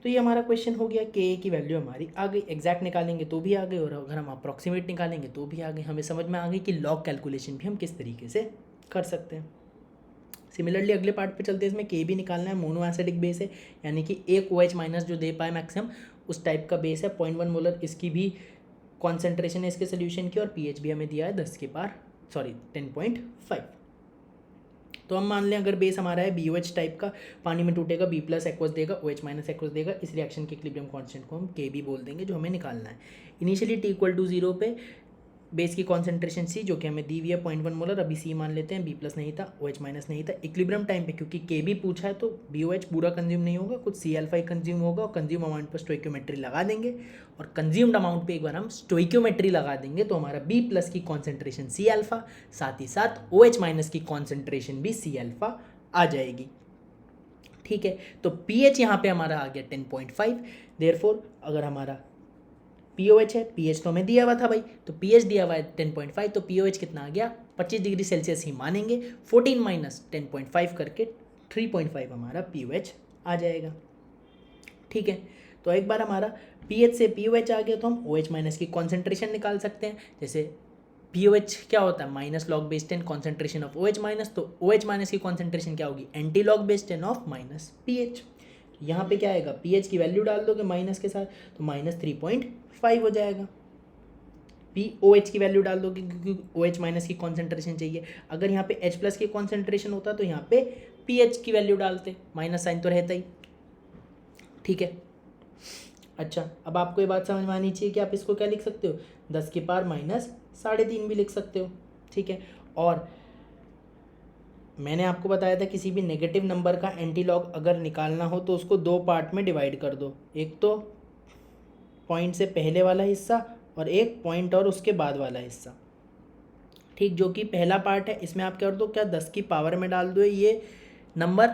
तो ये हमारा क्वेश्चन हो गया, के की वैल्यू हमारी आ गई, एग्जैक्ट निकालेंगे तो भी आ गई, और अगर हम अप्रॉक्सीमेट निकालेंगे तो भी आ गई। हमें समझ में आ गई कि लॉग कैलकुलेशन भी हम किस तरीके से कर सकते हैं। सिमिलरली अगले पार्ट पे चलते हैं, इसमें के भी निकालना है। मोनो एसिडिक बेस है, यानी कि एक OH माइनस जो दे पाए मैक्सिमम उस टाइप का बेस है, 0.1 मोलर इसकी भी कॉन्सेंट्रेशन है इसके सोल्यूशन की, और pH भी हमें दिया है 10.5। तो हम मान लें अगर बेस हमारा है BOH टाइप का, पानी में टूटेगा, B प्लस एक्वस देगा, OH माइनस एक्वस देगा, इस रिएक्शन के इक्विलिब्रियम कांस्टेंट को हम के भी बोल देंगे, जो हमें निकालना है। इनिशियली T = 0 पे बेस की कॉन्सेंट्रेशन C जो कि हमें दी हुई है 0.1 मोलर, अभी C मान लेते हैं, B प्लस नहीं था, OH माइनस नहीं था। इक्विलिब्रियम टाइम पे क्योंकि के भी पूछा है तो BOH पूरा कंज्यूम नहीं होगा, कुछ C अल्फा ही कंज्यूम होगा, और कंज्यूम अमाउंट पर स्टोइक्योमेट्री लगा देंगे, और कंज्यूम्ड अमाउंट पे एक बार हम स्टोइक्योमेट्री लगा देंगे तो हमारा B प्लस की कॉन्सेंट्रेशन C अल्फा, साथ ही साथ OH माइनस की कॉन्सेंट्रेशन भी C अल्फा आ जाएगी। ठीक है, तो pH यहाँ पे हमारा आ गया 10.5। देयरफॉर अगर हमारा POH है, pH तो हमें दिया हुआ था भाई, तो pH दिया हुआ है 10.5, तो POH कितना आ गया 25 डिग्री सेल्सियस ही मानेंगे, 14 माइनस 10.5 करके 3.5 हमारा POH आ जाएगा। ठीक है, तो एक बार हमारा pH से POH आ गया तो हम OH माइनस की कॉन्सेंट्रेशन निकाल सकते हैं। जैसे POH क्या होता है, minus log base 10 concentration of OH minus, तो OH माइनस की कॉन्सेंट्रेशन क्या होगी, anti log base 10 of minus pH। यहाँ पे क्या आएगा, pH की वैल्यू डाल दोगे माइनस के साथ तो माइनस 3.5 हो जाएगा। POH की वैल्यू डाल दोगे क्योंकि OH माइनस की कॉन्सेंट्रेशन चाहिए। अगर यहाँ पे H प्लस की कॉन्सेंट्रेशन होता तो यहाँ पे pH की वैल्यू डालते, माइनस साइन तो रहता ही। ठीक है, अच्छा अब आपको ये बात समझ में आनी चाहिए कि आप इसको क्या लिख सकते हो, 10⁻³ भी लिख सकते हो। ठीक है, और मैंने आपको बताया था किसी भी नेगेटिव नंबर का एंटी लॉग अगर निकालना हो तो उसको दो पार्ट में डिवाइड कर दो, एक तो पॉइंट से पहले वाला हिस्सा और एक पॉइंट और उसके बाद वाला हिस्सा। ठीक, जो कि पहला पार्ट है इसमें आप क्या कर दो, क्या 10 की पावर में डाल दो ये नंबर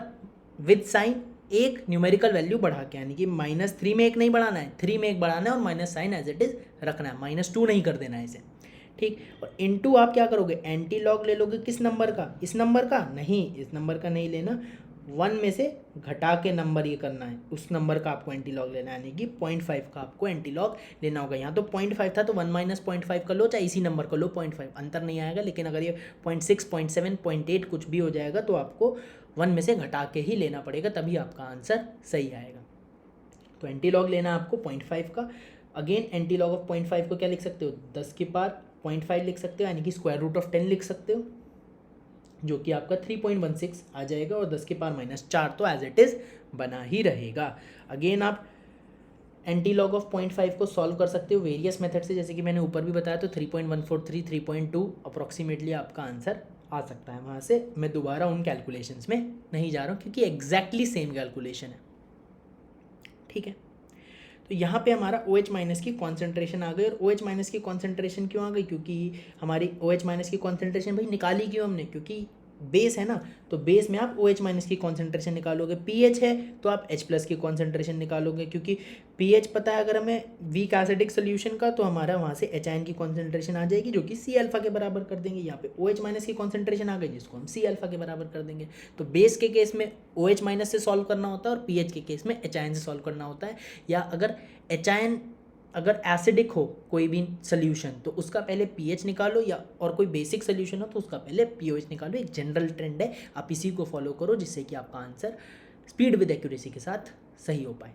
विद साइन एक न्यूमेरिकल वैल्यू बढ़ा के, यानी कि -3 में एक नहीं बढ़ाना है, 3 में एक बढ़ाना है और minus sign as it is रखना है, -2 नहीं कर देना है इसे। ठीक, और इनटू आप क्या करोगे, एंटी लॉग ले लोगे किस नंबर का, इस नंबर का नहीं, इस नंबर का नहीं लेना, 1 में से घटा के नंबर ये करना है, उस नंबर का आपको एंटी लॉग लेना है, यानी कि 0.5 का आपको एंटी लॉग लेना होगा। यहाँ तो 0.5 था तो 1 माइनस 0.5 कर लो, चाहे इसी नंबर कर लो 0.5, अंतर नहीं आएगा। लेकिन अगर ये 0.6, 0.7, 0.8 कुछ भी हो जाएगा तो आपको 1 में से घटा के ही लेना पड़ेगा, तभी आपका आंसर सही आएगा। तो एंटी लॉग लेना आपको 0.5 का। अगेन एंटी लॉग ऑफ 0.5 को क्या लिख सकते हो, 10 की पावर 0.5 लिख सकते हो, यानी कि स्क्वायर रूट ऑफ 10 लिख सकते हो, जो कि आपका 3.16 आ जाएगा, और 10 की पावर -4 तो एज इट इज़ बना ही रहेगा। अगेन आप एंटी लॉग ऑफ 0.5 को सॉल्व कर सकते हो वेरियस मेथड से, जैसे कि मैंने ऊपर भी बताया, तो 3.143, 3.2 अप्रॉक्सीमेटली आपका आंसर आ सकता है। वहाँ से मैं दोबारा उन कैलकुलेशंस में नहीं जा रहा हूँ क्योंकि एग्जैक्टली सेम कैलकुलेशन है। ठीक है, तो यहाँ पे हमारा OH माइनस की कॉन्सेंट्रेशन आ गई, और OH माइनस की कॉन्सेंट्रेशन क्यों आ गई, क्योंकि हमारी OH माइनस की कॉन्सेंट्रेशन भाई निकाली क्यों हमने, क्योंकि बेस है ना, तो बेस में आप OH माइनस की कॉन्सेंट्रेशन निकालोगे। pH है तो आप H प्लस की कॉन्सेंट्रेशन निकालोगे, क्योंकि pH पता है अगर हमें वीक एसिडिक सोल्यूशन का, तो हमारा वहाँ से H आयन की कॉन्सेंट्रेशन आ जाएगी जो कि C अल्फा के बराबर कर देंगे। यहाँ पे OH माइनस की कॉन्सेंट्रेशन आ गई जिसको हम C अल्फा के बराबर कर देंगे। तो बेस के केस में OH माइनस से सॉल्व करना होता है और pH के केस में H आयन से सॉल्व करना होता है। या अगर H आयन अगर एसिडिक हो कोई भी सोल्यूशन तो उसका पहले pH निकालो, या और कोई बेसिक सोल्यूशन हो तो उसका पहले pOH निकालो। एक जनरल ट्रेंड है, आप इसी को फॉलो करो जिससे कि आपका आंसर स्पीड विद एक्यूरेसी के साथ सही हो पाए।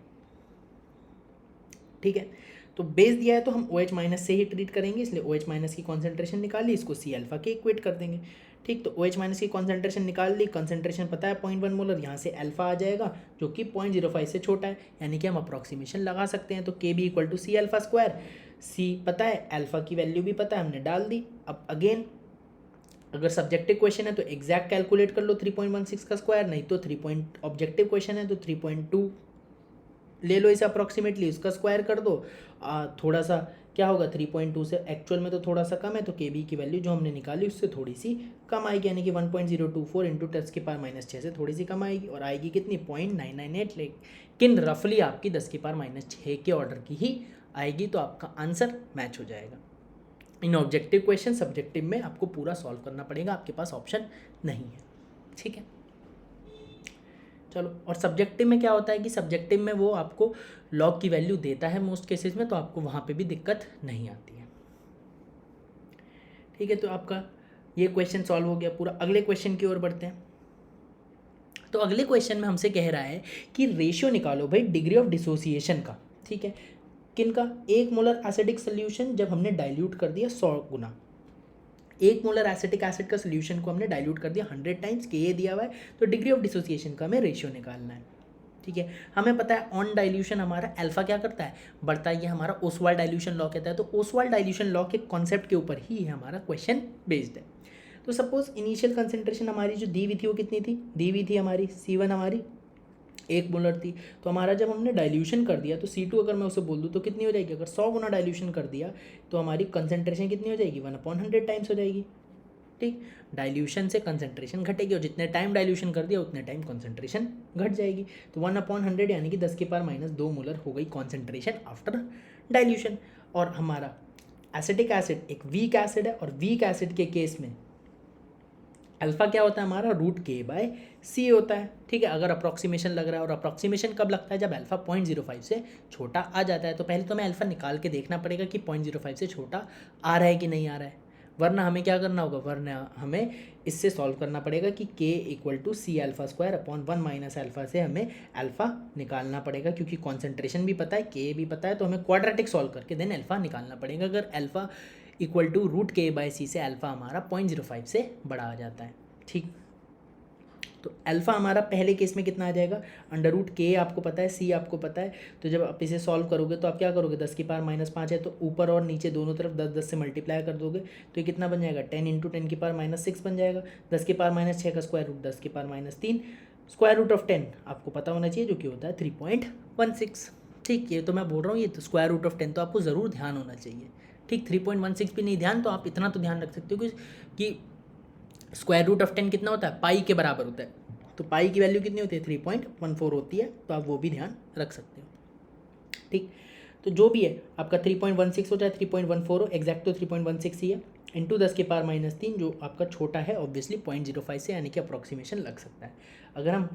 ठीक है, तो बेस दिया है तो हम OH माइनस से ही ट्रीट करेंगे, इसलिए OH माइनस की कॉन्सेंट्रेशन निकाली, इसको C अल्फा के इक्वेट कर देंगे। ठीक, तो OH माइनस की कॉन्सेंट्रेशन निकाल ली, कॉन्सेंट्रेशन पता है 0.1 मोलर, यहाँ से अल्फा आ जाएगा जो कि 0.05 से छोटा है, यानी कि हम अप्रॉक्सीमेशन लगा सकते हैं। तो K B equal to C alpha square, C पता है, अल्फा की वैल्यू भी पता है, हमने डाल दी। अब अगेन अगर सब्जेक्टिव क्वेश्चन है तो एग्जैक्ट कैलकुलेट कर लो 3.16 का स्क्वायर, नहीं तो 3 ऑब्जेक्टिव क्वेश्चन है तो 3.2 ले लो इसे अप्रॉक्सीमेटली, उसका स्क्वायर कर दो। थोड़ा सा क्या होगा 3.2 से एक्चुअल में तो थोड़ा सा कम है, तो के बी की वैल्यू जो हमने निकाली उससे थोड़ी सी कम आएगी, यानी कि 1.024 इंटू 10⁻⁻6 से थोड़ी सी कम आएगी, और आएगी कितनी 0.998, लेकिन रफली आपकी 10⁻⁻6 के ऑर्डर की ही आएगी, तो आपका आंसर मैच हो जाएगा। इन ऑब्जेक्टिव क्वेश्चन सब्जेक्टिव में आपको पूरा सॉल्व करना पड़ेगा, आपके पास ऑप्शन नहीं है। ठीक है, चलो। और सब्जेक्टिव में क्या होता है कि सब्जेक्टिव में वो आपको लॉग की वैल्यू देता है मोस्ट केसेस में, तो आपको वहाँ पे भी दिक्कत नहीं आती है। ठीक है, तो आपका ये क्वेश्चन सॉल्व हो गया पूरा। अगले क्वेश्चन की ओर बढ़ते हैं। तो अगले क्वेश्चन में हमसे कह रहा है कि रेशियो निकालो भाई डिग्री ऑफ डिसोसिएशन का। ठीक है, किन का? 1 मोलर एसिडिक सोल्यूशन जब हमने डाइल्यूट कर दिया 100 गुना, 1 मोलर एसिटिक एसिड का सोल्यूशन को हमने डाइल्यूट कर दिया 100 टाइम्स, के दिया हुआ है, तो डिग्री ऑफ डिसोसिएशन का हमें रेशियो निकालना है। ठीक है, हमें पता है ऑन डाइल्यूशन हमारा अल्फा क्या करता है, बढ़ता है, ये हमारा ओसवाल्ड डाइल्यूशन लॉ कहता है, तो ओसवाल्ड डाइल्यूशन लॉ के कॉन्सेप्ट के ऊपर ही हमारा क्वेश्चन बेस्ड है। तो सपोज इनिशियल कंसेंट्रेशन हमारी जो दी हुई थी वो कितनी थी, दी हुई थी हमारी C1 हमारी 1 मोलर थी, तो हमारा जब हमने डाइल्यूशन कर दिया तो C2 अगर मैं उसे बोल दूँ तो कितनी हो जाएगी, अगर 100 गुना डाइल्यूशन कर दिया तो हमारी कंसेंट्रेशन कितनी हो जाएगी, 1/100 टाइम्स हो जाएगी। ठीक, डाइल्यूशन से कंसेंट्रेशन घटेगी, और जितने टाइम डाइल्यूशन कर दिया उतने टाइम कंसेंट्रेशन घट जाएगी, तो 1/100 यानी कि 10⁻⁻2 मोलर हो गई कंसेंट्रेशन आफ्टर डाइल्यूशन। और हमारा एसिटिक एसिड एक वीक एसिड है, और वीक एसिड के केस में अल्फा क्या होता है हमारा, √K/C होता है। ठीक है, अगर अप्रॉक्सीमेशन लग रहा है, और अप्रॉक्सीमेशन कब लगता है, जब अल्फा 0.05 से छोटा आ जाता है, तो पहले तो हमें अल्फा निकाल के देखना पड़ेगा कि 0.05 से छोटा आ रहा है कि नहीं आ रहा है, वरना हमें क्या करना होगा, वरना हमें इससे सॉल्व करना पड़ेगा कि K = C alpha square upon 1 minus alpha से हमें अल्फा निकालना पड़ेगा, क्योंकि कॉन्सेंट्रेशन भी पता है, K भी पता है, तो हमें क्वाड्रेटिक सॉल्व करके देन अल्फा निकालना पड़ेगा। अगर अल्फा = √K/C से अल्फा हमारा 0.05 से बड़ा आ जाता है। ठीक, तो अल्फा हमारा पहले केस में कितना आ जाएगा, √K आपको पता है, C आपको पता है, तो जब आप इसे सॉल्व करोगे तो आप क्या करोगे, 10⁻⁻5 है तो ऊपर और नीचे दोनों तरफ 10 से मल्टीप्लाई कर दोगे, तो ये कितना बन जाएगा, 10 × 10⁻⁻6 बन जाएगा। 10⁻⁻6 का square root 10⁻⁻3, square root of 10 आपको पता होना चाहिए, जो कि होता है 3.16। ठीक, ये तो मैं बोल रहा हूँ, ये तो स्क्वायर रूट ऑफ 10 तो आपको ज़रूर ध्यान होना चाहिए। ठीक, 3.16 भी नहीं ध्यान, तो आप इतना तो ध्यान रख सकते हो कि स्क्वायर रूट ऑफ 10 कितना होता है, पाई के बराबर होता है, तो पाई की वैल्यू कितनी होती है, 3.14 होती है, तो आप वो भी ध्यान रख सकते हो। ठीक, तो जो भी है आपका 3.16 हो चाहे 3.14 हो, एग्जैक्ट तो 3.16 ही है, इंटू 10⁻⁻3 जो आपका छोटा है ऑब्वियसली 0.05 से, यानी कि अप्रॉक्सीमेशन लग सकता है। अगर हम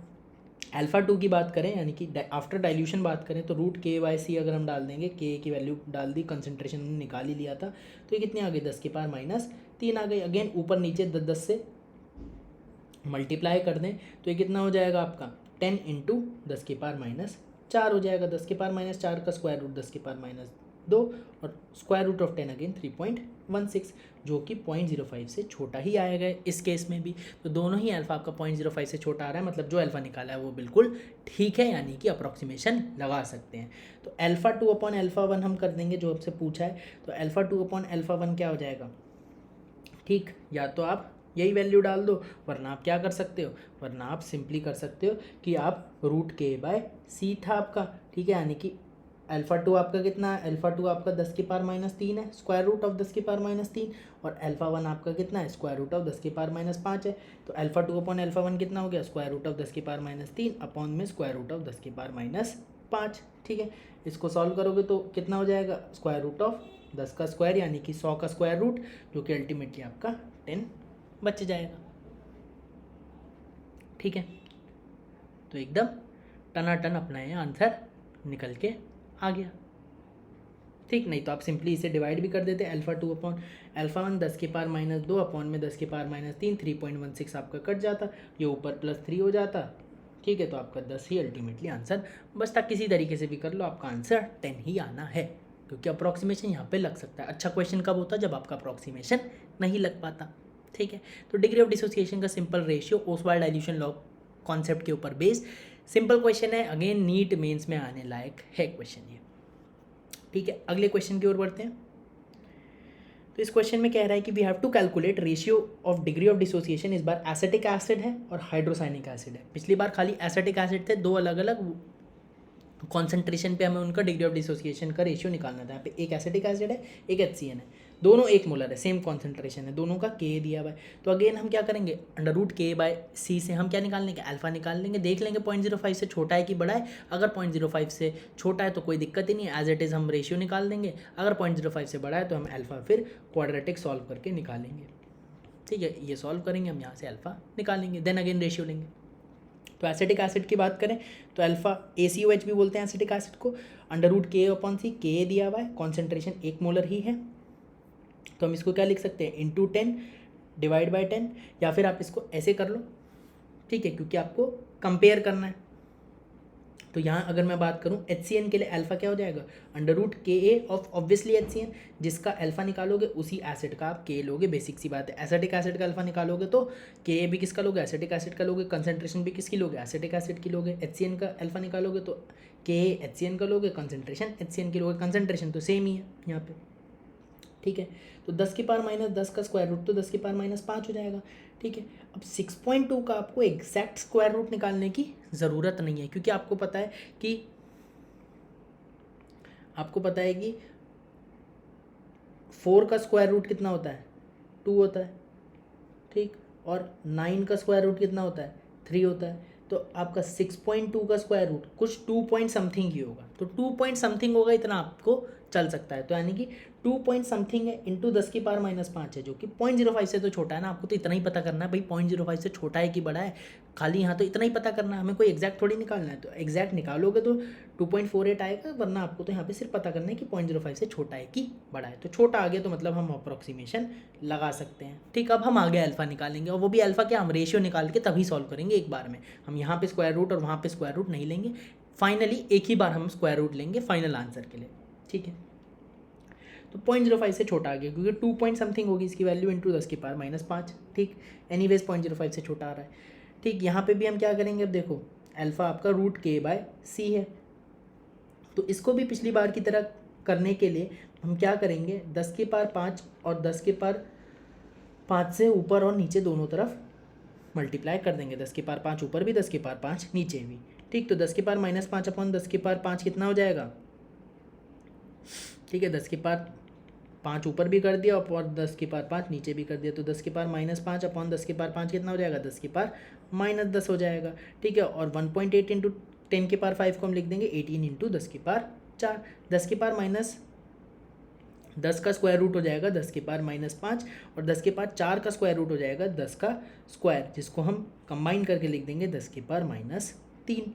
अल्फा 2 की बात करें, यानी कि आफ्टर डाइल्यूशन बात करें, तो √K/C अगर हम डाल देंगे, K की वैल्यू डाल दी, कंसेंट्रेशन निकाल ही लिया था, तो ये कितनी आ गई, 10⁻⁻3 आ गई। अगेन ऊपर नीचे 10 से मल्टीप्लाई कर दें तो ये कितना हो जाएगा आपका, 10 × 10⁻⁴ हो जाएगा। 10⁻⁴ का स्क्वायर रूट 10⁻2 और स्क्वायर रूट ऑफ 10 अगेन 3.16, जो कि 0.05 से छोटा ही आएगा इस केस में भी। तो दोनों ही अल्फा आपका 0.05 से छोटा आ रहा है, मतलब जो अल्फा निकाला है वो बिल्कुल ठीक है, यानी कि अप्रॉक्सीमेशन लगा सकते हैं। तो अल्फा 2/α1 हम कर देंगे जो आपसे पूछा है, तो अल्फा 2/α1 क्या हो जाएगा, ठीक, या तो आप यही वैल्यू डाल दो, वरना आप क्या कर सकते हो, वरना आप सिंपली कर सकते हो कि आप √K/C था आपका, ठीक है, यानी कि अल्फा 2 आपका कितना है, अल्फा 2 आपका 10⁻³ है, स्क्वायर रूट ऑफ 10⁻³ और अल्फा 1 आपका कितना है, स्क्वायर रूट ऑफ 10⁻5 है। तो अल्फा 2/α1 कितना हो गया, स्क्वायर रूट ऑफ 10⁻³ अपॉन में स्क्वायर रूट ऑफ 10⁻5। ठीक है, इसको सॉल्व करोगे तो कितना हो जाएगा, स्क्वायर रूट ऑफ 10 का स्क्वायर यानी कि 100 का स्क्वायर रूट, जो कि अल्टीमेटली आपका 10 बच जाएगा। ठीक है, तो एकदम टनाटन अपना ये आंसर निकल के आ गया। ठीक, नहीं तो आप सिंपली इसे डिवाइड भी कर देते, अल्फा 2/α1 10⁻2 अपॉन में 10⁻3 3.16 आपका कट जाता, ये ऊपर +3 हो जाता। ठीक है, तो आपका 10 ही अल्टीमेटली आंसर बचता। किसी तरीके से भी कर लो, आपका आंसर 10 ही आना है। क्योंकि अप्रॉक्सीमेशन यहाँ पे लग सकता है। अच्छा क्वेश्चन कब होता है, जब आपका अप्रॉक्सीमेशन नहीं लग पाता। ठीक है, तो डिग्री ऑफ डिसोसिएशन का simple ratio Oswald dilution law concept के ऊपर बेस्ड सिंपल क्वेश्चन है। अगेन नीट मेंस में आने लायक है क्वेश्चन ये। ठीक है, अगले क्वेश्चन की ओर बढ़ते हैं। तो इस क्वेश्चन में कह रहा है कि we have to calculate ratio of degree of dissociation. इस बार एसिटिक एसिड है और हाइड्रोसाइनिक एसिड है। पिछली बार खाली एसिटिक एसिड थे, दो अलग अलग कॉन्सेंट्रेशन पे हमें उनका डिग्री ऑफ डिसोसिएशन का रेशियो निकालना था। यहाँ पे एक एसिटिक एसिड है, एक HCN है, दोनों 1 मोलर है, सेम कॉन्सेंट्रेशन है, दोनों का K दिया हुआ है। तो अगेन हम क्या करेंगे, √K/C से हम क्या निकाल लेंगे, अल्फा निकाल लेंगे। देख लेंगे 0.05 से छोटा है कि बड़ा है। अगर 0.05 से छोटा है तो कोई दिक्कत ही नहीं है, एज इट इज़ हम रेशियो निकाल देंगे। अगर 0.05 से बड़ा है तो हम अल्फा फिर क्वाड्रेटिक सॉल्व करके निकालेंगे। ठीक है, ये सॉल्व करेंगे, हम यहाँ से अल्फा निकालेंगे, देन अगेन रेशियो लेंगे। तो एसिटिक एसिड की बात करें तो अल्फा ACOH भी बोलते हैं एसिटिक एसिड को। √K/C, K दिया हुआ है, कॉन्सेंट्रेशन 1 मोलर ही है, तो हम इसको क्या लिख सकते हैं, इंटू 10 डिवाइड बाई 10, या फिर आप इसको ऐसे कर लो। ठीक है, क्योंकि आपको कंपेयर करना है। तो यहाँ अगर मैं बात करूँ HCN के लिए अल्फा क्या हो जाएगा, √Ka ऑफ ऑब्वियसली HCN, जिसका अल्फा निकालोगे उसी एसिड का आप K लोगे, बेसिक सी बात है। एसिटिक एसिड का अल्फा निकालोगे तो Ka भी किसका लोगे, एसिटिक एसिड का लोगे, कंसंट्रेशन भी किसकी लोगे, एसिटिक एसिड की लोगे। HCN का अल्फा निकालोगे तो Ka HCN का लोगे, कंसंट्रेशन HCN की लोगे, कंसंट्रेशन तो सेम ही है यहाँ पे। ठीक है, तो 10 की पावर -10 का स्क्वायर रूट तो 10 की पावर -5 हो जाएगा। ठीक है, अब 6.2 का आपको एग्जैक्ट स्क्वायर रूट निकालने की ज़रूरत नहीं है, क्योंकि आपको पता है कि 4 का स्क्वायर रूट कितना होता है, 2 होता है। ठीक, और 9 का स्क्वायर रूट कितना होता है, 3 होता है। तो आपका 6.2 का स्क्वायर रूट कुछ 2 पॉइंट समथिंग ही होगा, तो 2 पॉइंट समथिंग होगा, इतना आपको चल सकता है। तो यानी कि 2 पॉइंट समथिंग है इंटू 10 की पावर -5 है, जो कि 0.05 से तो छोटा है ना। आपको तो इतना ही पता करना है भाई, 0.05 से छोटा है कि बड़ा है, खाली यहाँ तो इतना ही पता करना है, हमें कोई एग्जैक्ट थोड़ी निकालना है। तो एग्जैक्ट निकालोगे तो 2.48 आएगा, वरना आपको तो यहाँ पे सिर्फ पता करना है कि 0.05 से छोटा है कि बड़ा है। तो छोटा आ गया तो मतलब हम अप्रॉक्सीमेशन लगा सकते हैं। ठीक, अब हम आगे अल्फा निकालेंगे, और वो भी अल्फा क्या, हम रेशियो निकाल के तभी सॉल्व करेंगे एक बार में। हम यहाँ पे स्क्वायर रूट और वहाँ पे स्क्वायर रूट नहीं लेंगे, फाइनली एक ही बार हम स्क्वायर रूट लेंगे फाइनल आंसर के लिए। ठीक है, तो 0.05 से छोटा आ गया, क्योंकि 2 पॉइंट समथिंग होगी इसकी वैल्यू इंटू 10 की पावर -5। ठीक, एनीवेज 0.05 से छोटा आ रहा है। ठीक, यहाँ पे भी हम क्या करेंगे, अब देखो अल्फा आपका √K/C है, तो इसको भी पिछली बार की तरह करने के लिए हम क्या करेंगे, 10 की पावर 5 और 10 की पावर 5 से ऊपर और नीचे दोनों तरफ मल्टीप्लाई कर देंगे। 10 की पावर 5 ऊपर भी, 10 की पावर 5 नीचे भी। ठीक, तो 10 की पावर -5 अपॉन 10 की पावर 5 कितना हो जाएगा। ठीक है, 10 की पावर 5 ऊपर भी कर दिया और 10 की पावर 5 नीचे भी कर दिया, तो 10 की पावर -5 अपॉन 10 की पावर 5 कितना हो जाएगा, 10 की पावर -10 हो जाएगा। ठीक है, और 1.8 इंटू 10 की पावर 5 को हम लिख देंगे 18 इंटू 10 की पावर 4। 10 की पावर -10 का स्क्वायर रूट हो जाएगा 10 की पावर -5, और 10 की पावर 4 का स्क्वायर रूट हो जाएगा 10 का स्क्वायर, जिसको हम कंबाइन करके लिख देंगे 10 की पावर -3।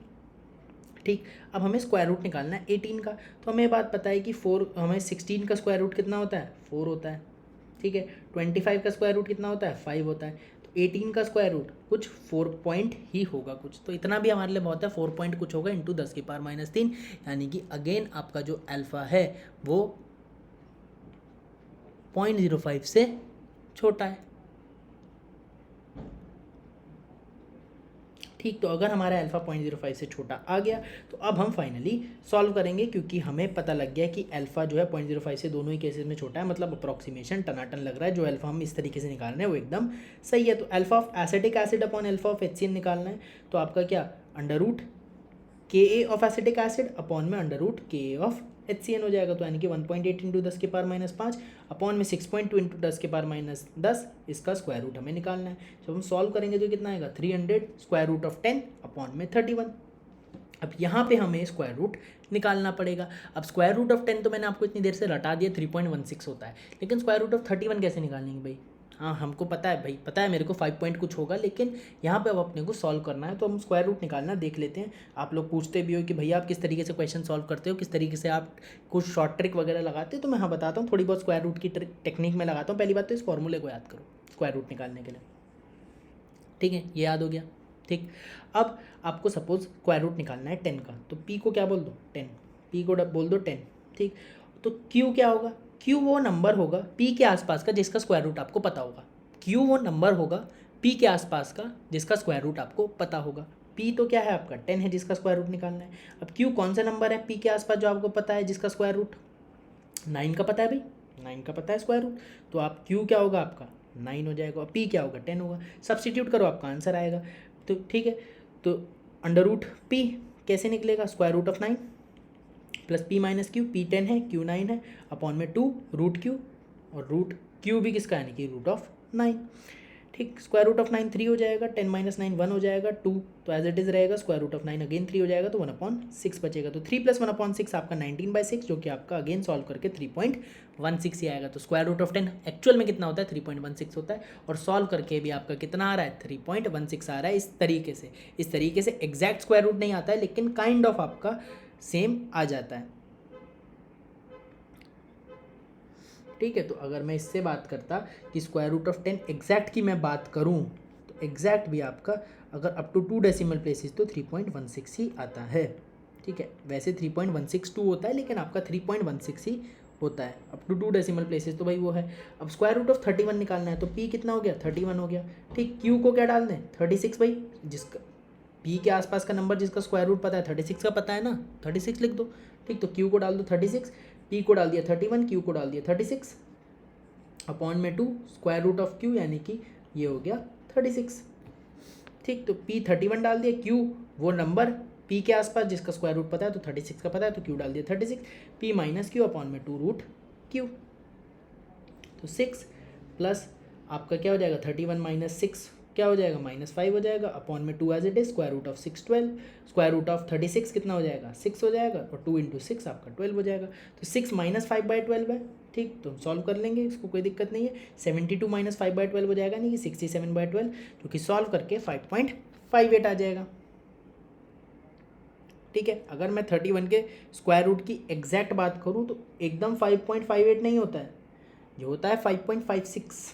ठीक, अब हमें स्क्वायर रूट निकालना है 18 का। तो हमें बात पता है कि 16 का स्क्वायर रूट कितना होता है, 4 होता है। ठीक है, 25 का स्क्वायर रूट कितना होता है, 5 होता है। तो 18 का स्क्वायर रूट कुछ 4 पॉइंट ही होगा कुछ, तो इतना भी हमारे लिए बहुत है, 4 पॉइंट कुछ होगा इंटू 10 की पावर -3, यानी कि अगेन आपका जो अल्फा है वो 0.05 से छोटा है। ठीक, तो अगर हमारा अल्फा 0.05 से छोटा आ गया तो अब हम फाइनली सॉल्व करेंगे, क्योंकि हमें पता लग गया कि अल्फा जो है 0.05 से दोनों ही केसेस में छोटा है, मतलब अप्रॉक्सीमेशन टनाटन लग रहा है। जो अल्फा हम इस तरीके से निकाल रहे हैं वो एकदम सही है। तो alpha of acetic acid upon alpha of HCN निकालना है, तो आपका क्या, √Ka of acetic acid upon में √Ka ऑफ HCN हो जाएगा। तो यानी कि 1.8 इंटू 10 की पावर -5 अपॉन में 6.2 इंटू 10 की पावर -10, इसका स्क्वायर रूट हमें निकालना है। जब हम सॉल्व करेंगे तो कितना आएगा, 300 स्क्वायर रूट ऑफ 10 अपॉन में 31। अब यहाँ पे हमें स्क्वायर रूट निकालना पड़ेगा। अब स्क्वायर रूट ऑफ 10 तो मैंने आपको इतनी देर से रटा दिया, 3.16 होता है, लेकिन स्क्वायर रूट ऑफ 31 कैसे निकालेंगे भाई। हाँ, हमको पता है भाई, पता है मेरे को 5 पॉइंट कुछ होगा, लेकिन यहाँ पे अब अपने को सॉल्व करना है, तो हम स्क्वायर रूट निकालना देख लेते हैं। आप लोग पूछते भी हो कि भैया आप किस तरीके से क्वेश्चन सॉल्व करते हो, किस तरीके से आप कुछ शॉर्ट ट्रिक वगैरह लगाते हो, तो मैं हाँ बताता हूँ, थोड़ी बहुत स्क्वायर रूट की टेक्निक में लगाता हूँ। पहली बात तो इस फॉर्मूले को याद करो स्क्वायर रूट निकालने के लिए। ठीक है, ये याद हो गया। ठीक, अब आपको सपोज स्क्वायर रूट निकालना है 10 का, तो p को क्या बोल दो, 10, p को बोल दो 10। ठीक, तो क्यू क्या होगा, क्यू वो नंबर होगा पी के आसपास का जिसका स्क्वायर रूट आपको पता होगा, क्यू वो नंबर होगा पी के आसपास का जिसका स्क्वायर रूट आपको पता होगा। पी तो क्या है आपका 10 है जिसका स्क्वायर रूट निकालना है। अब क्यू कौन सा नंबर है पी के आसपास जो आपको पता है जिसका स्क्वायर रूट 9 का पता है भाई, 9 का पता है स्क्वायर रूट, तो आप क्यू क्या होगा आपका 9 हो जाएगा और पी क्या होगा 10 होगा। सब्सटीट्यूट करो आपका आंसर आएगा। तो ठीक है, तो अंडर रूट पी कैसे निकलेगा, square root of 9 plus P minus Q, P 10 है क्यू 9 है, अपॉन में 2 रूट क्यू, और रूट क्यू भी किसका यानी कि रूट ऑफ 9। ठीक, स्क्वायर रूट ऑफ 9 3 हो जाएगा, 10 माइनस 9 1 हो जाएगा, 2 तो एज इट इज़ रहेगा, स्क्वायर रूट ऑफ 9 अगेन 3 हो जाएगा तो 1/6 बचेगा। तो 3 + 1/6 आपका 19/6 जो कि आपका अगेन सॉल्व करके 3.16 ही आएगा। तो स्क्वायर रूट ऑफ 10 एक्चुअल में कितना होता है 3.16 होता है, और सॉल्व करके भी आपका कितना आ रहा है 3.16 आ रहा है। इस तरीके से एग्जैक्ट स्क्वायर रूट नहीं आता है लेकिन काइंड ऑफ आपका सेम आ जाता है। ठीक है, तो अगर मैं इससे बात करता कि स्क्वायर रूट ऑफ 10 एग्जैक्ट की मैं बात करूं तो एग्जैक्ट भी आपका अगर अप टू 2 डेसिमल प्लेसेस तो 3.16 ही आता है। ठीक है, वैसे 3.162 होता है लेकिन आपका 3.16 ही होता है। अप टू 2 डेसिमल प्लेसेस तो भाई वो है। अब स्क्वायर रूट ऑफ 31 निकालना है तो पी कितना हो गया 31 हो गया। ठीक, क्यू को क्या डाल दें 36 भाई, जिसका पी के आसपास का नंबर जिसका स्क्वायर रूट पता है 36 का पता है ना, 36 लिख दो। ठीक, तो क्यू को डाल दो 36, पी को डाल दिया 31, क्यू को डाल दिया 36 अपॉन में 2 स्क्वायर रूट ऑफ क्यू यानी कि ये हो गया 36। ठीक, तो पी 31 डाल दिया, क्यू वो नंबर पी के आसपास जिसका स्क्वायर रूट पता है तो 36 का पता है तो क्यू डाल दिया 36, पी माइनस क्यू अपॉन में 2 रूट क्यू, तो 6 प्लस आपका क्या हो जाएगा 31 माइनस 6 क्या हो जाएगा -5 हो जाएगा, अपॉन में 2 as it is, square root of 6 12, square root of 36 कितना हो जाएगा 6 हो जाएगा, और 2 × 6 आपका 12 हो जाएगा। तो 6 - 5/12 है। ठीक, तो हम सॉल्व कर लेंगे, इसको कोई दिक्कत नहीं है। 72 - 5/12 हो जाएगा, नहीं कि 67/12, जो कि सॉल्व करके 5.58 आ जाएगा। ठीक है, अगर मैं 31 के स्क्वायर रूट की एग्जैक्ट बात करूँ तो एकदम 5.58 नहीं होता है, जो होता है 5.56,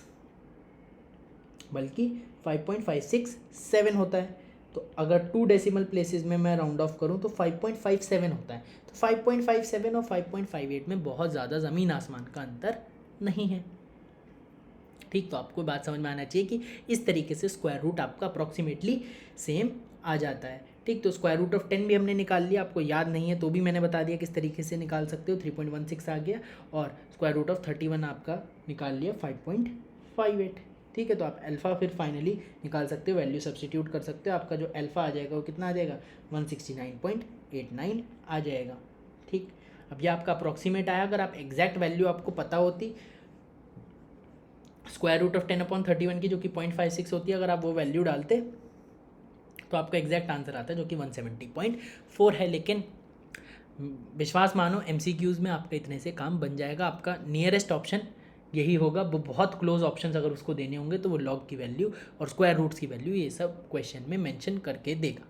बल्कि 5.567 होता है। तो अगर 2 डेसिमल प्लेसेस में मैं राउंड ऑफ करूं तो 5.57 होता है। तो 5.57 और 5.58 में बहुत ज़्यादा ज़मीन आसमान का अंतर नहीं है। ठीक, तो आपको बात समझ में आना चाहिए कि इस तरीके से स्क्वायर रूट आपका अप्रॉक्सीमेटली सेम आ जाता है। ठीक, तो स्क्वायर रूट ऑफ 10 भी हमने निकाल लिया, आपको याद नहीं है तो भी मैंने बता दिया किस तरीके से निकाल सकते हो, 3.16 आ गया, और स्क्वायर रूट ऑफ 31 आपका निकाल लिया 5.58। ठीक है, तो आप अल्फ़ा फिर फाइनली निकाल सकते हो, वैल्यू सब्स्टिट्यूट कर सकते हो, आपका जो अल्फ़ा आ जाएगा वो कितना आ जाएगा 169.89 आ जाएगा। ठीक, अब ये आपका अप्रॉक्सीमेट आया। अगर आप एग्जैक्ट वैल्यू आपको पता होती स्क्वायर रूट ऑफ 10/31 की जो कि 0.56 होती है, अगर आप वो वैल्यू डालते तो आपका एग्जैक्ट आंसर आता है जो कि 170.4 है। लेकिन विश्वास मानो MCQs में आपका इतने से काम बन जाएगा। आपका नियरेस्ट ऑप्शन यही होगा, वो बहुत क्लोज ऑप्शंस अगर उसको देने होंगे तो वो लॉग की वैल्यू और स्क्वायर रूट्स की वैल्यू ये सब क्वेश्चन में मेंशन करके देगा।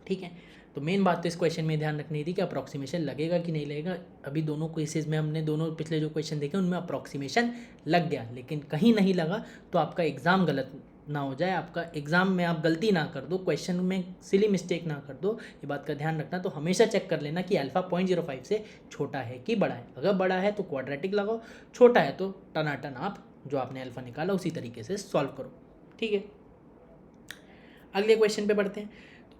ठीक है, तो मेन बात तो इस क्वेश्चन में ध्यान रखनी थी कि अप्रॉक्सीमेशन लगेगा कि नहीं लगेगा। अभी दोनों केसेस में हमने दोनों पिछले जो क्वेश्चन देखे उनमें अप्रॉक्सीमेशन लग गया, लेकिन कहीं नहीं लगा तो आपका एग्ज़ाम गलत ना हो जाए, आपका एग्ज़ाम में आप गलती ना कर दो, क्वेश्चन में सिली मिस्टेक ना कर दो, ये बात का ध्यान रखना। तो हमेशा चेक कर लेना कि अल्फ़ा 0.05 से छोटा है कि बड़ा है। अगर बड़ा है तो क्वाड्रेटिक लगाओ, छोटा है तो टनाटन आप जो आपने अल्फ़ा निकाला उसी तरीके से सॉल्व करो। ठीक है, अगले क्वेश्चन पे बढ़ते हैं।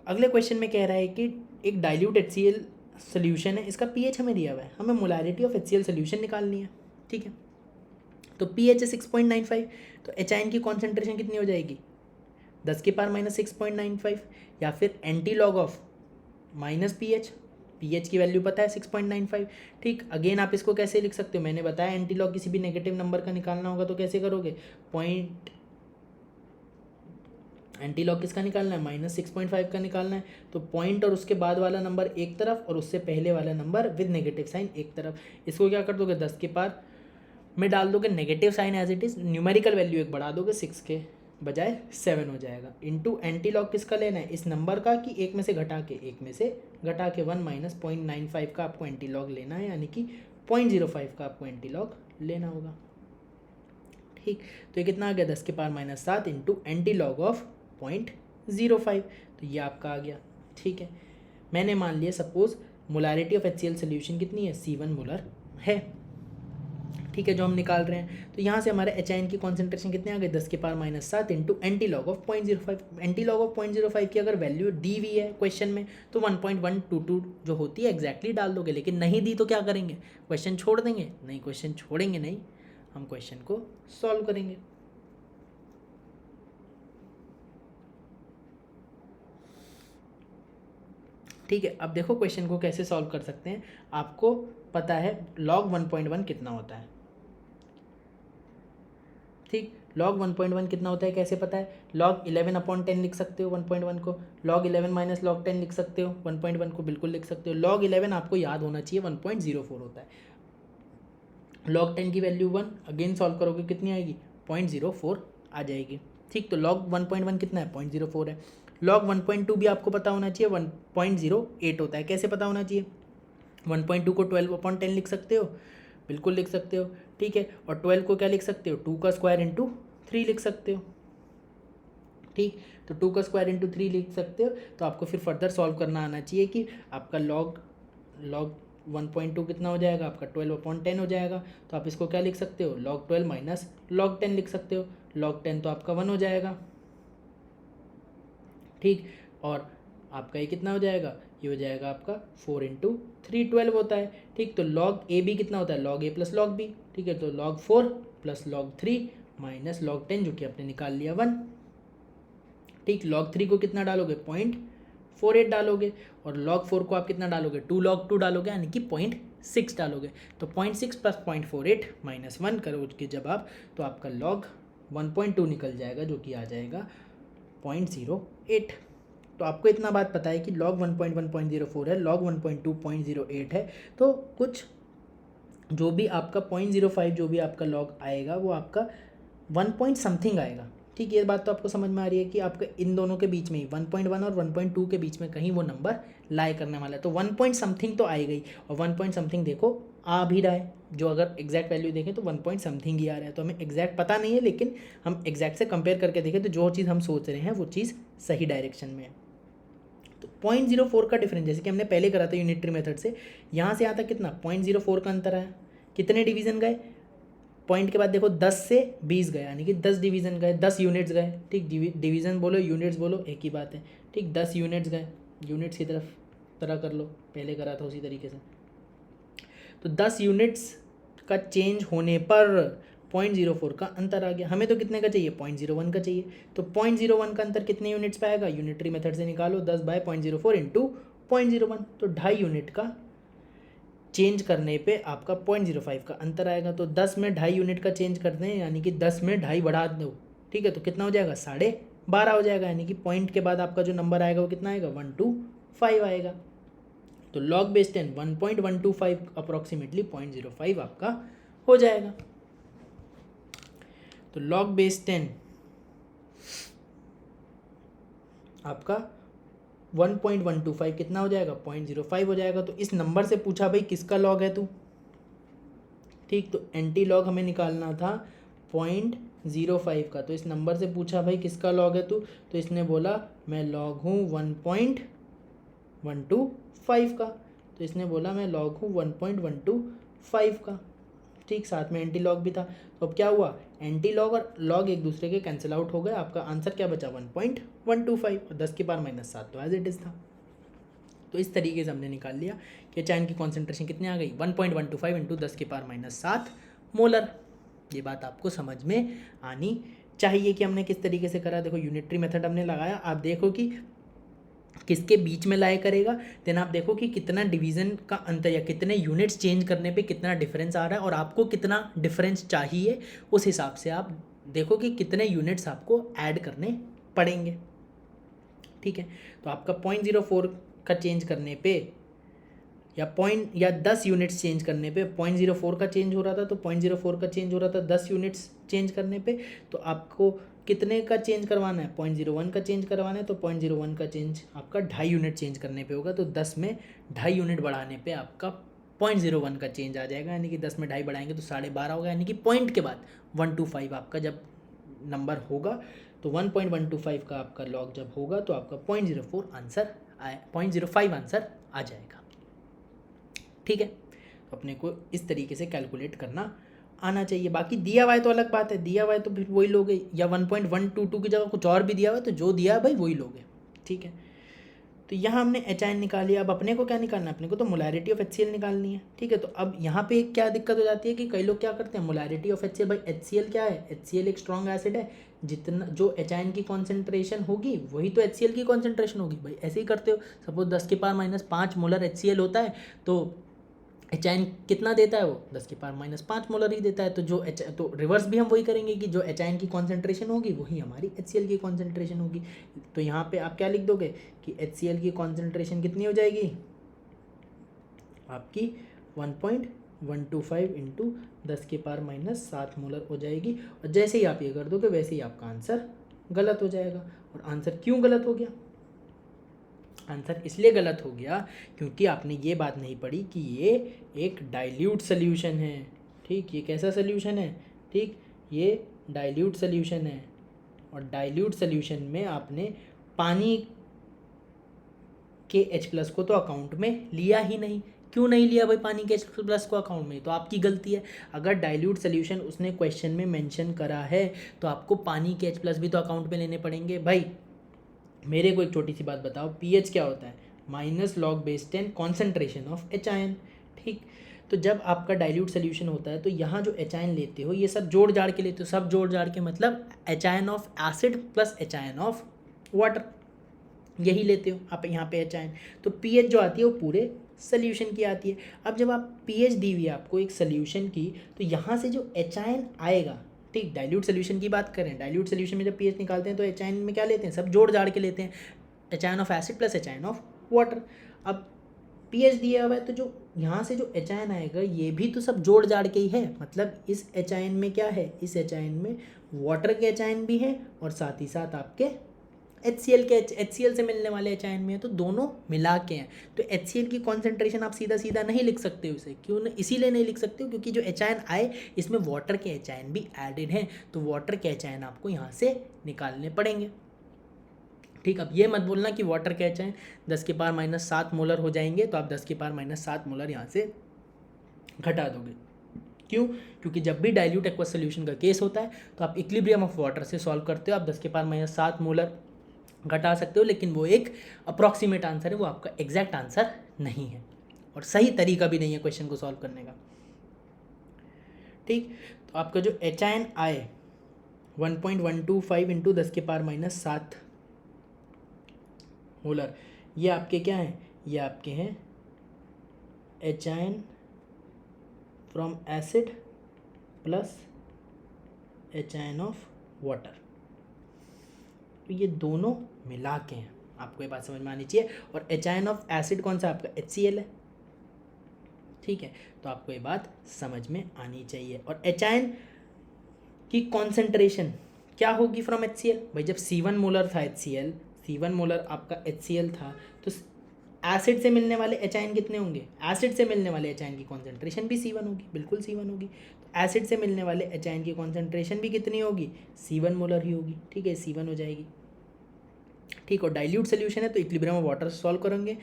अगले क्वेश्चन में कह रहा है कि एक डाइल्यूट HCl सोल्यूशन है, इसका pH हमें दिया हुआ है, हमें मोलारिटी ऑफ HCl सोल्यूशन निकालनी है। ठीक है, तो pH है 6.95, तो HIN की कॉन्सेंट्रेशन कितनी हो जाएगी 10 की पावर -6.95, या फिर एंटी लॉग ऑफ -pH की वैल्यू पता है 6.95। ठीक, अगेन आप इसको कैसे लिख सकते हो, मैंने बताया एंटी लॉग किसी भी नेगेटिव नंबर का निकालना होगा तो कैसे करोगे, पॉइंट एंटी लॉग किसका निकालना है -6.5 का निकालना है, तो पॉइंट और उसके बाद वाला नंबर एक तरफ और उससे पहले वाला नंबर विद नेगेटिव साइन एक तरफ। इसको क्या कर दोगे 10 की पावर में डाल दोगे negative sign as it is, numerical value एक बढ़ा दोगे 6 के बजाय 7 हो जाएगा, इनटू एंटी लॉग किसका लेना है इस नंबर का कि एक में से घटा के 1 माइनस 0.95 का आपको एंटी लॉग लेना है, यानी कि 0.05 का आपको एंटी लॉग लेना होगा। ठीक, तो ये कितना आ गया 10 की power -7 into anti log of 0.05, तो ये आपका आ गया। ठीक है, मैंने मान लिया suppose molarity of HCl solution कितनी है, C1 मोलर है, ठीक है, जो हम निकाल रहे हैं। तो यहाँ से हमारे HIN की कॉन्सेंट्रेशन कितने आ गए, 10⁻⁷ into anti log of 0.05। Anti log of 0.05 की अगर वैल्यू दी हुई है क्वेश्चन में तो 1.122 जो होती है एग्जैक्टली डाल दोगे, लेकिन नहीं दी तो क्या करेंगे, क्वेश्चन छोड़ देंगे, नहीं क्वेश्चन छोड़ेंगे नहीं, हम क्वेश्चन को सॉल्व करेंगे। ठीक है, अब देखो क्वेश्चन को कैसे सॉल्व कर सकते हैं। आपको पता है log 1.1 कितना होता है, ठीक, log 1.1 कितना होता है कैसे पता है, log 11/10 लिख सकते हो 1.1 को, log 11 माइनस log 10 लिख सकते हो 1.1 को, बिल्कुल लिख सकते हो। log 11 आपको याद होना चाहिए 1.04 होता है, log 10 की वैल्यू 1, अगेन सॉल्व करोगे कितनी आएगी, 0.04 आ जाएगी, ठीक। तो log 1.1 कितना है, 0.04 है। log 1.2 भी आपको पता होना चाहिए 1.08 होता है, कैसे पता होना चाहिए, 1.2 को 12/10 लिख सकते हो, बिल्कुल लिख सकते हो, ठीक है। और 12 को क्या लिख सकते हो, 2 का स्क्वायर इंटू 3 लिख सकते हो, ठीक। तो 2 का स्क्वायर इंटू 3 लिख सकते हो। तो आपको फिर फर्दर सॉल्व करना आना चाहिए कि आपका log 1.2 कितना हो जाएगा, आपका 12/10 हो जाएगा। तो आप इसको क्या लिख सकते हो, log 12 माइनस log 10 लिख सकते हो, log 10 तो आपका 1 हो जाएगा, ठीक। और आपका ये कितना हो जाएगा, ये हो जाएगा आपका 4 इंटू 3 12 होता है, ठीक। तो log a भी कितना होता है, log a plus log b, ठीक है। तो log 4 plus log 3 minus log 10 जो कि आपने निकाल लिया 1, ठीक। log 3 को कितना डालोगे, 0.48 डालोगे, और log 4 को आप कितना डालोगे, 2 log 2 डालोगे, यानी कि 0.6 डालोगे। तो 0.6 प्लस 0.48 माइनस 1 करोगे जब आप, तो आपका log 1.2 निकल जाएगा, जो कि आ जाएगा 0.08। तो आपको इतना बात पता है कि log 1.1.04 है, log 1.2 0.08 है। तो कुछ जो भी आपका 0.05 जो भी आपका log आएगा वो आपका 1 पॉइंट समथिंग आएगा, ठीक। ये बात तो आपको समझ में आ रही है कि आपका इन दोनों के बीच में ही 1.1 और 1.2 के बीच में कहीं वो नंबर लाई करने वाला है। तो 1 पॉइंट समथिंग तो आएगा ही, और 1 पॉइंट समथिंग देखो आ भी रहा है, जो अगर एग्जैक्ट वैल्यू देखें तो 1 पॉइंट समथिंग ही आ रहा है। तो हमें एग्जैक्ट पता नहीं है, लेकिन हम एग्जैक्ट से कंपेयर करके देखें तो जो चीज़ हम सोच रहे हैं वो चीज़ सही डायरेक्शन में है। तो 0.04 का डिफरेंस, जैसे कि हमने पहले करा था यूनिटरी मेथड से, यहाँ से यहाँ तक कितना 0.04 का अंतर आया, कितने डिवीजन गए, पॉइंट के बाद देखो 10 से 20 गए, यानी कि 10 डिवीजन गए, 10 यूनिट्स गए, ठीक। डिवीजन बोलो यूनिट्स बोलो एक ही बात है, ठीक। 10 यूनिट्स गए, यूनिट्स की तरह कर लो, पहले करा था उसी तरीके से। तो 10 यूनिट्स का चेंज होने पर 0.04 का अंतर आ गया। हमें तो कितने का चाहिए, 0.01 का चाहिए। तो 0.01 का अंतर कितने यूनिट्स पे आएगा, यूनिटरी मेथड से निकालो, 10/0.04 इंटू 0.01, तो 2.5 यूनिट का चेंज करने पे आपका 0.05 का अंतर आएगा। तो 10 में 2.5 यूनिट का चेंज करते हैं, यानी कि 10 में 2.5 बढ़ा दो, ठीक है। तो कितना हो जाएगा, 12.5 हो जाएगा, यानी कि पॉइंट के बाद आपका जो नंबर आएगा वो कितना आएगा, 125 आएगा। तो log बेस 10 1.125 अप्रोक्सीमेटली 0.05 आपका हो जाएगा। तो log बेस 10 आपका 1.125 कितना हो जाएगा, 0.05 हो जाएगा। तो इस नंबर से पूछा भाई किसका लॉग है तू, ठीक। तो एंटी लॉग हमें निकालना था 0.05 का। तो इस नंबर से पूछा भाई किसका लॉग है तू, तो इसने बोला मैं लॉग हूँ 1.125 का। तो इसने बोला मैं लॉग हूँ 1.125 का, ठीक। साथ में एंटी लॉग भी था। तो अब क्या हुआ, एंटी लॉग और लॉग एक दूसरे के कैंसिल आउट हो गए, आपका आंसर क्या बचा 1.125, और 10⁻⁷ तो एज इट इज़ था। तो इस तरीके से हमने निकाल लिया कि HIN की कॉन्सेंट्रेशन कितनी आ गई, 1.125 इंटू 10⁻⁷ मोलर। ये बात आपको समझ में आनी चाहिए कि हमने किस तरीके से करा। देखो यूनिटरी मेथड हमने लगाया, आप देखो कि किसके बीच में लाई करेगा, देन आप देखो कि कितना डिवीज़न का अंतर या कितने यूनिट्स चेंज करने पे कितना डिफरेंस आ रहा है, और आपको कितना डिफरेंस चाहिए उस हिसाब से आप देखो कि कितने यूनिट्स आपको ऐड करने पड़ेंगे, ठीक है। तो आपका 0.04 का चेंज करने पे या 10 यूनिट्स चेंज करने पे 0.04 का चेंज हो रहा था, तो 0.04 का चेंज हो रहा था 10 यूनिट्स चेंज करने पे। तो आपको कितने का चेंज करवाना है, 0.01 का चेंज करवाना है। तो 0.01 का चेंज आपका 2.5 यूनिट चेंज करने पे होगा। तो 10 में 2.5 यूनिट बढ़ाने पे आपका 0.01 का चेंज आ जाएगा, यानी कि 10 में 2.5 बढ़ाएंगे तो 12.5 होगा, यानी कि पॉइंट के बाद 125 आपका जब नंबर होगा, तो 1.125 का आपका लॉग जब होगा तो आपका 0.04 आंसर 0.05 आंसर आ जाएगा। ठीक है, तो अपने को इस तरीके से कैलकुलेट करना आना चाहिए। बाकी दिया हुआ है तो अलग बात है, दिया हुआ है तो फिर वही लोगे, या 1.122 की जगह कुछ और भी दिया हुआ है तो जो दिया है भाई वही लोगे। ठीक है, तो यहाँ हमने एच आई निकाली। अब अपने को क्या निकालना है, अपने को तो मोलैरिटी ऑफ HCl निकालनी है। ठीक है, तो अब यहाँ पे क्या दिक्कत हो जाती है कि कई लोग क्या करते हैं, मोलैरिटी ऑफ HCl, भाई HCl क्या है, HCl एक स्ट्रॉन्ग एसिड है, जितना जो एच की कॉन्सेंट्रेशन होगी वही तो HCl की कॉन्सेंट्रेशन होगी। भाई ऐसे ही करते हो, सपोज 10⁻⁵ मोलर HCl होता है तो एच कितना देता है, वो 10⁻⁵ मोलर ही देता है। तो जो तो रिवर्स भी हम वही करेंगे कि जो एच की कॉन्सेंट्रेशन होगी वही हमारी HCl की कॉन्सेंट्रेशन होगी। तो यहाँ पे आप क्या लिख दोगे कि HCl की कॉन्सेंट्रेशन कितनी हो जाएगी आपकी 1.125 इंटू 10⁻⁷ मोलर हो जाएगी। और जैसे ही आप ये कर दोगे वैसे ही आपका आंसर गलत हो जाएगा। और आंसर क्यों गलत हो गया, आंसर इसलिए गलत हो गया क्योंकि आपने ये बात नहीं पढ़ी कि ये एक डाइल्यूट सोल्यूशन है। ठीक, ये कैसा सोल्यूशन है, ठीक, ये डाइल्यूट सोल्यूशन है। और डाइल्यूट सोल्यूशन में आपने पानी के H+ को तो अकाउंट में लिया ही नहीं। क्यों नहीं लिया भाई पानी के H+ को अकाउंट में, तो आपकी गलती है। अगर डाइल्यूट सोल्यूशन उसने क्वेश्चन में मेंशन करा है तो आपको पानी के H+ भी तो अकाउंट में लेने पड़ेंगे। भाई मेरे को एक छोटी सी बात बताओ, pH क्या होता है, -log/10 concentration of H ion. ठीक, तो जब आपका डाइल्यूट सोल्यूशन होता है तो यहाँ जो एच आयन लेते हो ये सब जोड़ जाड़ के लेते हो, सब जोड़ जाड़ के मतलब H ion of acid plus H ion of water, यही लेते हो आप यहाँ पे एच आयन। तो pH जो आती है वो पूरे सोल्यूशन की आती है। अब जब आप pH दी हुई है आपको एक सोल्यूशन की, तो यहाँ से जो एच आयन आएगा, ठीक, डाइल्यूट सोल्यूशन की बात करें, डाइल्यूट सोल्यूशन में जब pH निकालते हैं तो एच आयन में क्या लेते हैं, सब जोड़ जाड़ के लेते हैं, H ion of acid plus H ion of water. अब pH दिया हुआ है तो जो यहाँ से जो एच आयन आएगा ये भी तो सब जोड़ जाड़ के ही है। मतलब इस एच आयन में क्या है, इस एच आयन में वाटर के एच आयन भी है और साथ ही साथ आपके HCl से मिलने वाले एच आयन में है, तो दोनों मिला के हैं। तो HCl की कॉन्सेंट्रेशन आप सीधा सीधा नहीं लिख सकते हो इसे, क्यों नहीं, इसीलिए नहीं लिख सकते हो क्योंकि जो एच आयन आए इसमें वाटर के एच आयन भी एडेड हैं, तो वाटर के एच आयन आपको यहाँ से निकालने पड़ेंगे। ठीक, अब ये मत बोलना कि वाटर के एच आयन 10⁻⁷ मोलर हो जाएंगे तो आप 10⁻⁷ मोलर यहाँ से घटा दोगे। क्यों, क्योंकि जब भी डाइल्यूट एक्वस सोल्यूशन का केस होता है तो आप इक्विलिब्रियम ऑफ वाटर से सॉल्व करते हो, आप 10⁻⁷ मोलर घटा सकते हो, लेकिन वो एक अप्रॉक्सीमेट आंसर है, वो आपका एग्जैक्ट आंसर नहीं है और सही तरीका भी नहीं है क्वेश्चन को सॉल्व करने का। ठीक, तो आपका जो एच आयन आए 1.125 इंटू 10⁻⁷ मोलर, ये आपके क्या हैं, ये आपके हैं H ion from acid plus H ion of water, तो ये दोनों मिला के हैं, आपको ये बात समझ में आनी चाहिए। और एच आयन ऑफ एसिड कौन सा आपका HCl है। ठीक है, तो आपको ये बात समझ में आनी चाहिए। और एच आयन की कॉन्सेंट्रेशन क्या होगी फ्रॉम HCl, भाई जब C1 मोलर था HCl, C1 मोलर आपका HCl था, तो एसिड से मिलने वाले एच आयन कितने होंगे, एसिड से मिलने वाले एच आयन की कॉन्सेंट्रेशन भी C1 होगी, बिल्कुल C1 होगी। तो एसिड से मिलने वाले एच आयन की कॉन्सेंट्रेशन भी कितनी होगी, C1 मोलर ही होगी। ठीक है, C1 हो जाएगी। ठीक, और डाइल्यूट सोल्यूशन है तो इक्विलिब्रियम ऑफ वाटर सॉल्व करेंगे,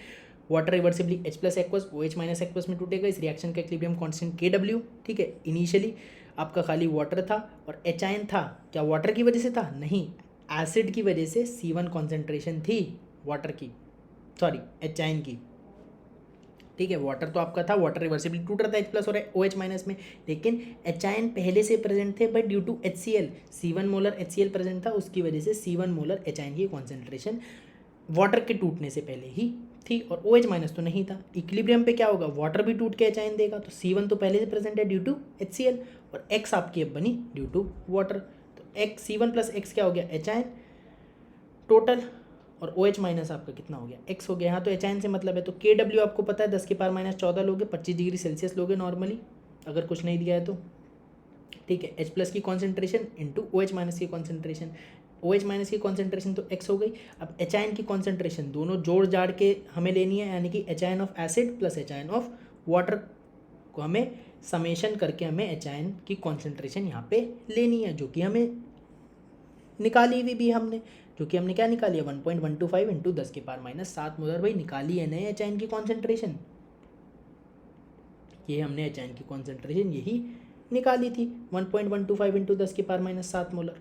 water reversibly H+ aqueous OH- aqueous में टूटेगा, इस रिएक्शन का इक्विलिब्रियम कांस्टेंट Kw। ठीक है, इनिशियली आपका खाली वाटर था और एच आयन था, क्या वाटर की वजह से था, नहीं, एसिड की वजह से C1 कॉन्सेंट्रेशन थी वाटर की, सॉरी एच आयन की। ठीक है, वाटर तो आपका था, वाटर रिवर्सिबली टूट रहा था H+ और OH- में, लेकिन एच आयन पहले से प्रेजेंट थे, but due to HCl C1 molar HCl present था, उसकी वजह से C1 मोलर एच आयन की कॉन्सेंट्रेशन वाटर के टूटने से पहले ही थी और OH- तो नहीं था। इक्विलिब्रियम पे क्या होगा, वाटर भी टूट के एच आयन देगा, तो C1 तो पहले से प्रेजेंट है ड्यू टू HCl और X आपकी अब बनी ड्यू टू वाटर, तो X C1 + X क्या हो गया, एच आयन टोटल, और OH- आपका कितना हो गया, X हो गया। यहाँ तो एच आयन से मतलब है, तो Kw आपको पता है 10⁻⁴ लोगे, 25 डिग्री सेल्सियस लोगे नॉर्मली, अगर कुछ नहीं दिया है तो। ठीक है, H+ की कॉन्सेंट्रेशन इंटू OH- की कॉन्सेंट्रेशन, OH- की कॉन्सेंट्रेशन तो X हो गई। अब एच आयन की कॉन्सेंट्रेशन दोनों जोड़ जाड़ के हमें लेनी है, यानी कि H ion of acid plus H ion of water को हमें समेशन करके हमें एच आयन की कॉन्सेंट्रेशन यहाँ पे लेनी है, जो कि हमें निकाली हुई भी हमने, जो कि हमने क्या निकाली है 1.125 इंटू 10⁻⁷ मोलर, भाई निकाली है नए एच आयन की कॉन्सेंट्रेशन। ये हमने एचाइन की कॉन्सेंट्रेशन यही निकाली थी 1.125 इंटू 10⁻⁷ मोलर।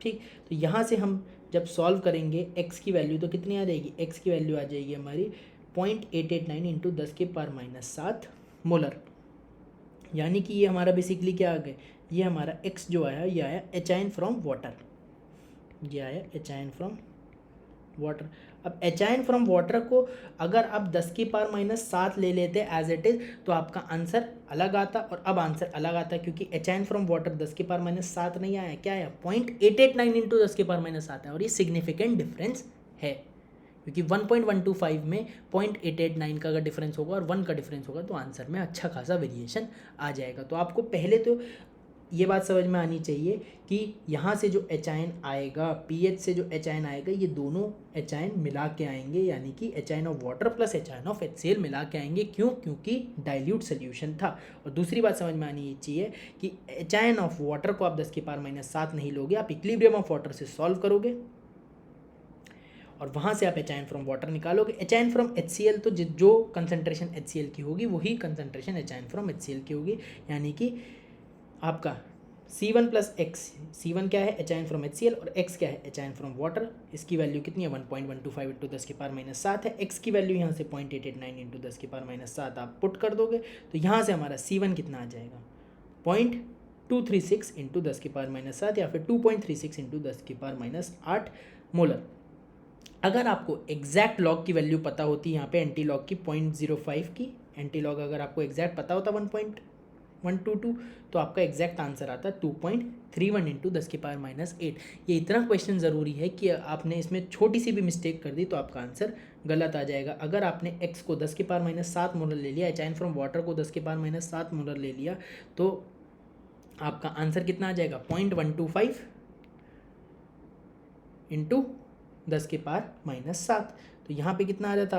ठीक, तो यहाँ से हम जब सॉल्व करेंगे x की वैल्यू तो कितनी आ जाएगी, x की वैल्यू आ जाएगी हमारी 0.889 इंटू 10⁻⁷ मोलर। यानी कि ये हमारा बेसिकली क्या आ गया, ये हमारा x जो आया ये आया एचाइन फ्रॉम वाटर, ये आया एचाइन फ्रॉम वाटर। अब एचाइन फ्रॉम वाटर को अगर आप 10⁻⁷ ले लेते एज इट इज़ तो आपका आंसर अलग आता, और अब आंसर अलग आता क्योंकि एचाइन फ्रॉम वाटर 10⁻⁷ नहीं आया, क्या आया 0.889 इंटू 10⁻⁷ है। और ये सिग्निफिकेंट डिफरेंस है क्योंकि 1.125 में 0.889 का अगर डिफरेंस होगा और 1 का डिफरेंस होगा तो आंसर में अच्छा खासा वेरिएशन आ जाएगा। तो आपको पहले तो ये बात समझ में आनी चाहिए कि यहाँ से जो एचाइन आएगा, पीएच से जो एचाइन आएगा, ये दोनों एचाइन मिला के आएंगे, यानी कि H ion of water plus H ion of HCl मिला के आएंगे। क्यों? क्योंकि डाइल्यूट सोल्यूशन था। और दूसरी बात समझ में आनी चाहिए कि एचाइन ऑफ वाटर को आप 10⁻⁷ नहीं लोगे, आप इक्विलिब्रियम ऑफ वाटर से सॉल्व करोगे और वहाँ से आप एचाइन फ्रॉम वाटर निकालोगे। एचाइन फ्रॉम HCl तो जो कंसनट्रेशन HCl की होगी वही कंसनट्रेशन एचाइन फ्रॉम HCl की होगी, यानी कि आपका C1 प्लस x, C1 क्या है एचाइन फ्रॉम HCl और x क्या है एचाइन फ्रॉम वाटर। इसकी वैल्यू कितनी है 1.125 इंटू 10⁻⁷ है। x की वैल्यू यहाँ से 0.889 इंटू 10⁻⁷ आप पुट कर दोगे तो यहाँ से हमारा C1 कितना आ जाएगा 0.236 इंटू 10⁻⁷ या फिर 2.36 इंटू 10⁻⁸ मोलर। अगर आपको एग्जैक्ट लॉग की वैल्यू पता होती, यहाँ पे एंटी लॉग की 0.05 की एंटी लॉग अगर आपको एग्जैक्ट पता होता 1.122 तो आपका एग्जैक्ट आंसर आता 2.31 इंटू 10⁻⁸। ये इतना क्वेश्चन ज़रूरी है कि आपने इसमें छोटी सी भी मिस्टेक कर दी तो आपका आंसर गलत आ जाएगा। अगर आपने x को 10⁻⁷ मोलर ले लिया, एचाइन फ्रॉम वाटर को 10⁻⁷ मोलर ले लिया तो आपका आंसर कितना आ जाएगा 0.125 इंटू 10⁻⁷। तो यहाँ पे कितना आ जाता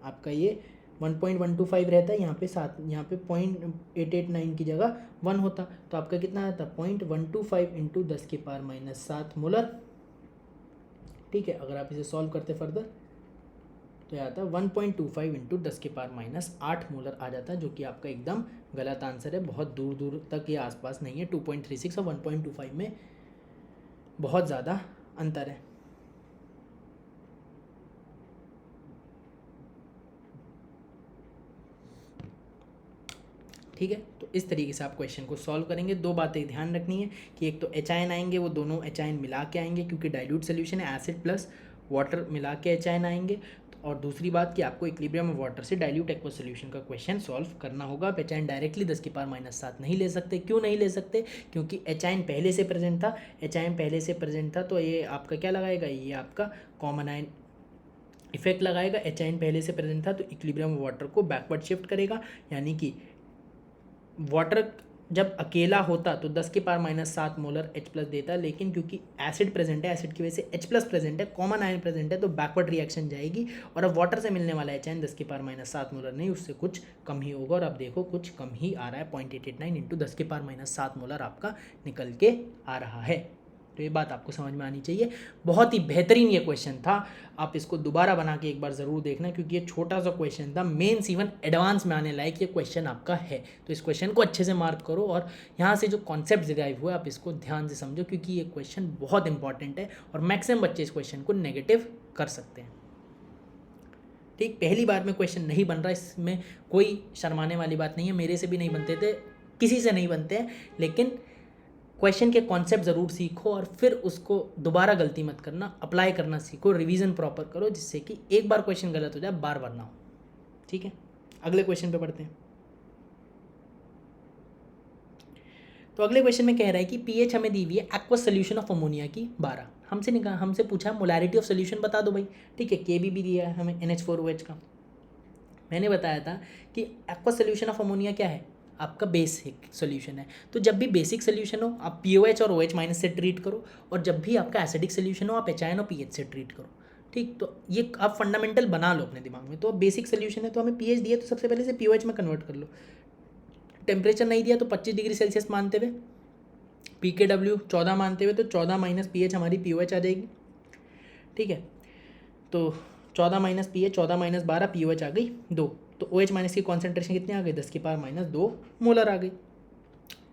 आपका ये 1.125 रहता है, यहाँ पे 0.889 की जगह 1 होता तो आपका कितना आता 0.125 इंटू 10⁻⁷ मोलर। ठीक है, अगर आप इसे सॉल्व करते फर्दर तो यह आता 1.25 इंटू 10⁻⁸ मोलर आ जाता है, जो कि आपका एकदम गलत आंसर है। बहुत दूर दूर तक ये आसपास नहीं है, 2.36 और 1.25 में बहुत ज़्यादा अंतर है। ठीक है, तो इस तरीके से आप क्वेश्चन को सॉल्व करेंगे। दो बातें ध्यान रखनी है कि एक तो एचाइन आएंगे, वो दोनों एचाइन मिला के आएंगे क्योंकि डाइल्यूट सोल्यूशन है, एसिड प्लस वाटर मिला के एचाइन आएंगे। और दूसरी बात कि आपको इक्विलिब्रियम ऑफ वाटर से डाइल्यूट एक्वस सोल्यूशन का क्वेश्चन सॉल्व करना होगा। आप एचाइन डायरेक्टली 10⁻⁷ नहीं ले सकते। क्यों नहीं ले सकते? क्योंकि एचाइन पहले से प्रेजेंट था, एचाइन पहले से प्रेजेंट था तो ये आपका क्या लगाएगा, ये आपका कॉमन आयन इफेक्ट लगाएगा। एचाइन पहले से प्रेजेंट था तो इक्विलिब्रियम ऑफ वाटर को बैकवर्ड शिफ्ट करेगा, यानी कि वाटर जब अकेला होता तो 10⁻⁷ मोलर H प्लस देता, लेकिन क्योंकि एसिड प्रेजेंट है, एसिड की वजह से H प्लस प्रेजेंट है, कॉमन आयन प्रेजेंट है तो बैकवर्ड रिएक्शन जाएगी और अब वाटर से मिलने वाला एचाइन 10⁻⁷ मोलर नहीं, उससे कुछ कम ही होगा। और अब देखो कुछ कम ही आ रहा है, 0.889 इंटू 10⁻⁷ मोलर आपका निकल के आ रहा है। तो ये बात आपको समझ में आनी चाहिए। बहुत ही बेहतरीन ये क्वेश्चन था, आप इसको दोबारा बना के एक बार ज़रूर देखना क्योंकि ये छोटा सा क्वेश्चन था, मेंस इवन एडवांस में आने लायक ये क्वेश्चन आपका है। तो इस क्वेश्चन को अच्छे से मार्क करो और यहाँ से जो कॉन्सेप्ट डिराइव हुआ आप इसको ध्यान से समझो क्योंकि ये क्वेश्चन बहुत इंपॉर्टेंट है और मैक्सिमम बच्चे इस क्वेश्चन को नेगेटिव कर सकते हैं। ठीक, पहली बार में क्वेश्चन नहीं बन रहा, इसमें कोई शर्माने वाली बात नहीं है, मेरे से भी नहीं बनते थे, किसी से नहीं बनते हैं, लेकिन क्वेश्चन के कॉन्सेप्ट ज़रूर सीखो और फिर उसको दोबारा गलती मत करना, अप्लाई करना सीखो, रिवीजन प्रॉपर करो जिससे कि एक बार क्वेश्चन गलत हो जाए बार बार ना हो। ठीक है, अगले क्वेश्चन पे बढ़ते हैं। तो अगले क्वेश्चन में कह रहा है कि पीएच हमें दी हुई है एक्वस सोल्यूशन ऑफ अमोनिया की 12, हमसे पूछा मोलैरिटी ऑफ सोल्यूशन बता दो भाई। ठीक है, केबी भी दिया है हमें NH4OH का। मैंने बताया था कि एक्वस सोल्यूशन ऑफ अमोनिया क्या है, आपका बेसिक सोल्यूशन है। तो जब भी बेसिक सोल्यूशन हो आप POH और OH माइनस से ट्रीट करो, और जब भी आपका एसिडिक सोल्यूशन हो आप HIN और PH से ट्रीट करो। ठीक, तो ये आप फंडामेंटल बना लो अपने दिमाग में। तो अब बेसिक सोल्यूशन है तो हमें pH दिया तो सबसे पहले से POH में कन्वर्ट कर लो। टेम्परेचर नहीं दिया तो 25 डिग्री सेल्सियस मानते हुए, pKw 14 मानते हुए तो 14 माइनस PH हमारी POH आ जाएगी। ठीक है, तो 14 माइनस PH 14 माइनस 12 POH आ गई 2। तो OH माइनस की कॉन्सेंट्रेशन कितनी आ गई, 10⁻² मोलर आ गई।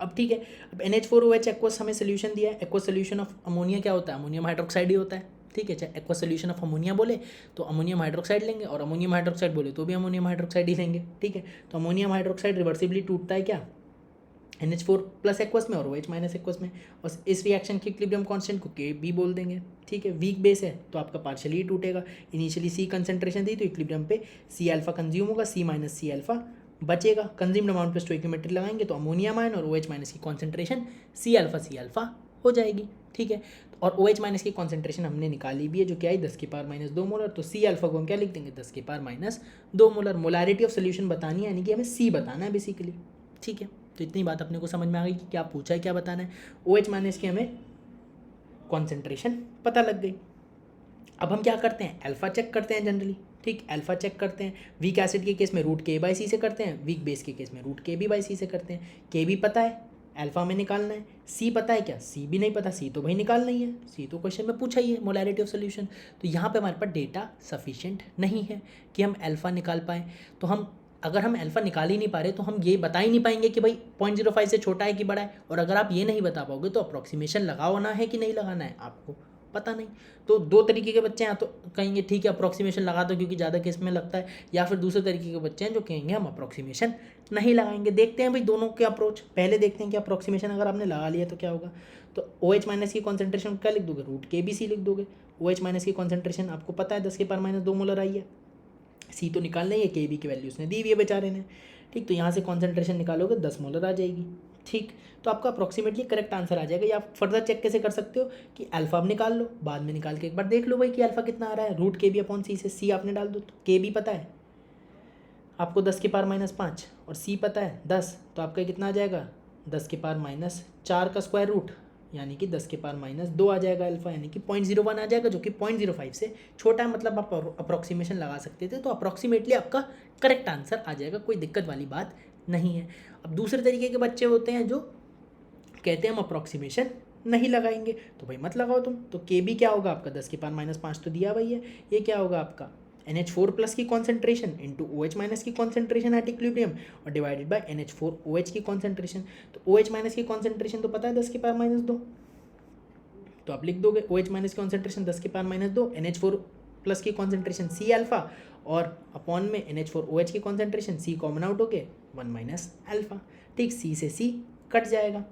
अब ठीक है, अब NH4OH एक्वस हमें सोल्यूशन दिया है। एक्वस सोल्यूशन ऑफ अमोनिया क्या होता है, अमोनियम हाइड्रोक्साइड ही होता है। ठीक है, चाहे एक्वस सोल्यूशन ऑफ अमोनिया बोले तो अमोनियम हाइड्रोक्साइड लेंगे, और अमोनियम हाइड्रोक्साइड बोले तो भी अमोनियम हाइड्रोक्साइड ही लेंगे। ठीक है, तो अमोनियम हाइड्रोक्साइड रिवर्सिबली टूटता है क्या, NH4+ एक्वस में और OH माइनस एक्वस में, और इस रिएक्शन के इक्विलिब्रियम कांस्टेंट को Kb बोल देंगे। ठीक है, वीक बेस है तो आपका पार्शियली टूटेगा। इनिशियली C कंसेंट्रेशन दी तो इक्विलिब्रियम पे C अल्फा कंज्यूम होगा, C माइनस C अल्फा बचेगा। कंज्यूम्ड अमाउंट पे स्टोइकियोमेट्री लगाएंगे तो अमोनियम आयन और OH माइनस की कॉन्सेंट्रेशन C अल्फा हो जाएगी। ठीक है, और OH माइनस की कॉन्सेंट्रेशन हमने निकाली भी है, जो क्या है 10⁻² मोलर। तो C अल्फा को हम क्या लिख देंगे, 10⁻² मोलर। मोलारिटी ऑफ सोल्यूशन बतानी है, यानी कि हमें C बताना है बेसिकली। ठीक है, तो इतनी बात अपने को समझ में आ गई कि क्या पूछा है, क्या बताना है। OH माइनस की हमें कॉन्सेंट्रेशन पता लग गई। अब हम क्या करते हैं, अल्फा चेक करते हैं जनरली। ठीक, अल्फा चेक करते हैं। वीक एसिड के केस में √K/C से करते हैं, वीक बेस के केस में √KB/C से करते हैं। Kb पता है, अल्फा में निकालना है। C पता है क्या, C भी नहीं पता, C तो भाई निकालना ही है, C तो क्वेश्चन में पूछा ही है, मोलैरिटी ऑफ सोल्यूशन। तो यहाँ पे हमारे पास डेटा सफिशिएंट नहीं है कि हम अल्फा निकाल पाएँ। तो हम अगर हम अल्फा निकाल ही नहीं पा रहे तो हम ये बता ही नहीं पाएंगे कि भाई 0.05 से छोटा है कि बड़ा है। और अगर आप ये नहीं बता पाओगे तो अप्रॉक्सीमेशन लगाना है कि नहीं लगाना है आपको पता नहीं। तो दो तरीके के बच्चे हैं, तो कहेंगे ठीक है अप्रॉक्सीमेशन लगा दो क्योंकि ज़्यादा केस में लगता है, या फिर दूसरे तरीके के बच्चे हैं जो कहेंगे हम अप्रॉक्सीमेशन नहीं लगाएंगे। देखते हैं भाई दोनों के अप्रोच, पहले देखते हैं कि अप्रॉक्सीमेशन अगर आपने लगा लिया तो क्या होगा। तो OH माइनस की कॉन्सेंट्रेशन क्या लिख दोगे, √KBC लिख दोगे। OH माइनस की कॉन्सेंट्रेशन आपको पता है 10⁻² मोलर आई है। C तो निकालना ही है, Kb की वैल्यू उसने दी हुई है बेचारे ने। ठीक, तो यहाँ से कॉन्सेंट्रेशन निकालोगे 10 मोलर आ जाएगी। ठीक, तो आपका अप्रॉक्सीमेटली करेक्ट आंसर आ जाएगा। या आप फर्दर चेक कैसे कर सकते हो कि अल्फा अब निकाल लो, बाद में निकाल के एक बार देख लो भाई कि अल्फा कितना आ रहा है। √KB/C से C आपने डाल दो, तो Kb पता है आपको 10⁻5 और C पता है 10, तो आपका कितना आ जाएगा 10⁻4 का स्क्वायर रूट, यानी कि 10⁻2 आ जाएगा अल्फा, यानी कि 0.01 आ जाएगा, जो कि 0.05 से छोटा है। मतलब आप अप्रॉक्सीमेशन लगा सकते थे, तो अप्रॉक्सीमेटली आपका करेक्ट आंसर आ जाएगा, कोई दिक्कत वाली बात नहीं है। अब दूसरे तरीके के बच्चे होते हैं जो कहते हैं हम अप्रॉक्सीमेशन नहीं लगाएंगे, तो भाई मत लगाओ तुम। तो Kb क्या होगा आपका 10⁻5 तो दिया भाई है, ये क्या होगा आपका NH4+ की कॉन्सेंट्रेशन इंटू OH माइनस की कॉन्सेंट्रेशन एट इक्विलिब्रियम और डिवाइडेड बाय NH4OH की कॉन्सेंट्रेशन। तो OH माइनस की कॉन्सेंट्रेशन तो पता है 10⁻², तो आप लिख दोगे OH माइनस की कॉन्सेंट्रेशन 10⁻², NH4+ की कॉन्सेंट्रेशन C अल्फा, और अपॉन में NH4OH की कॉन्सेंट्रेशन C कॉमन आउट होके 1 अल्फा। ठीक, C से C कट जाएगा।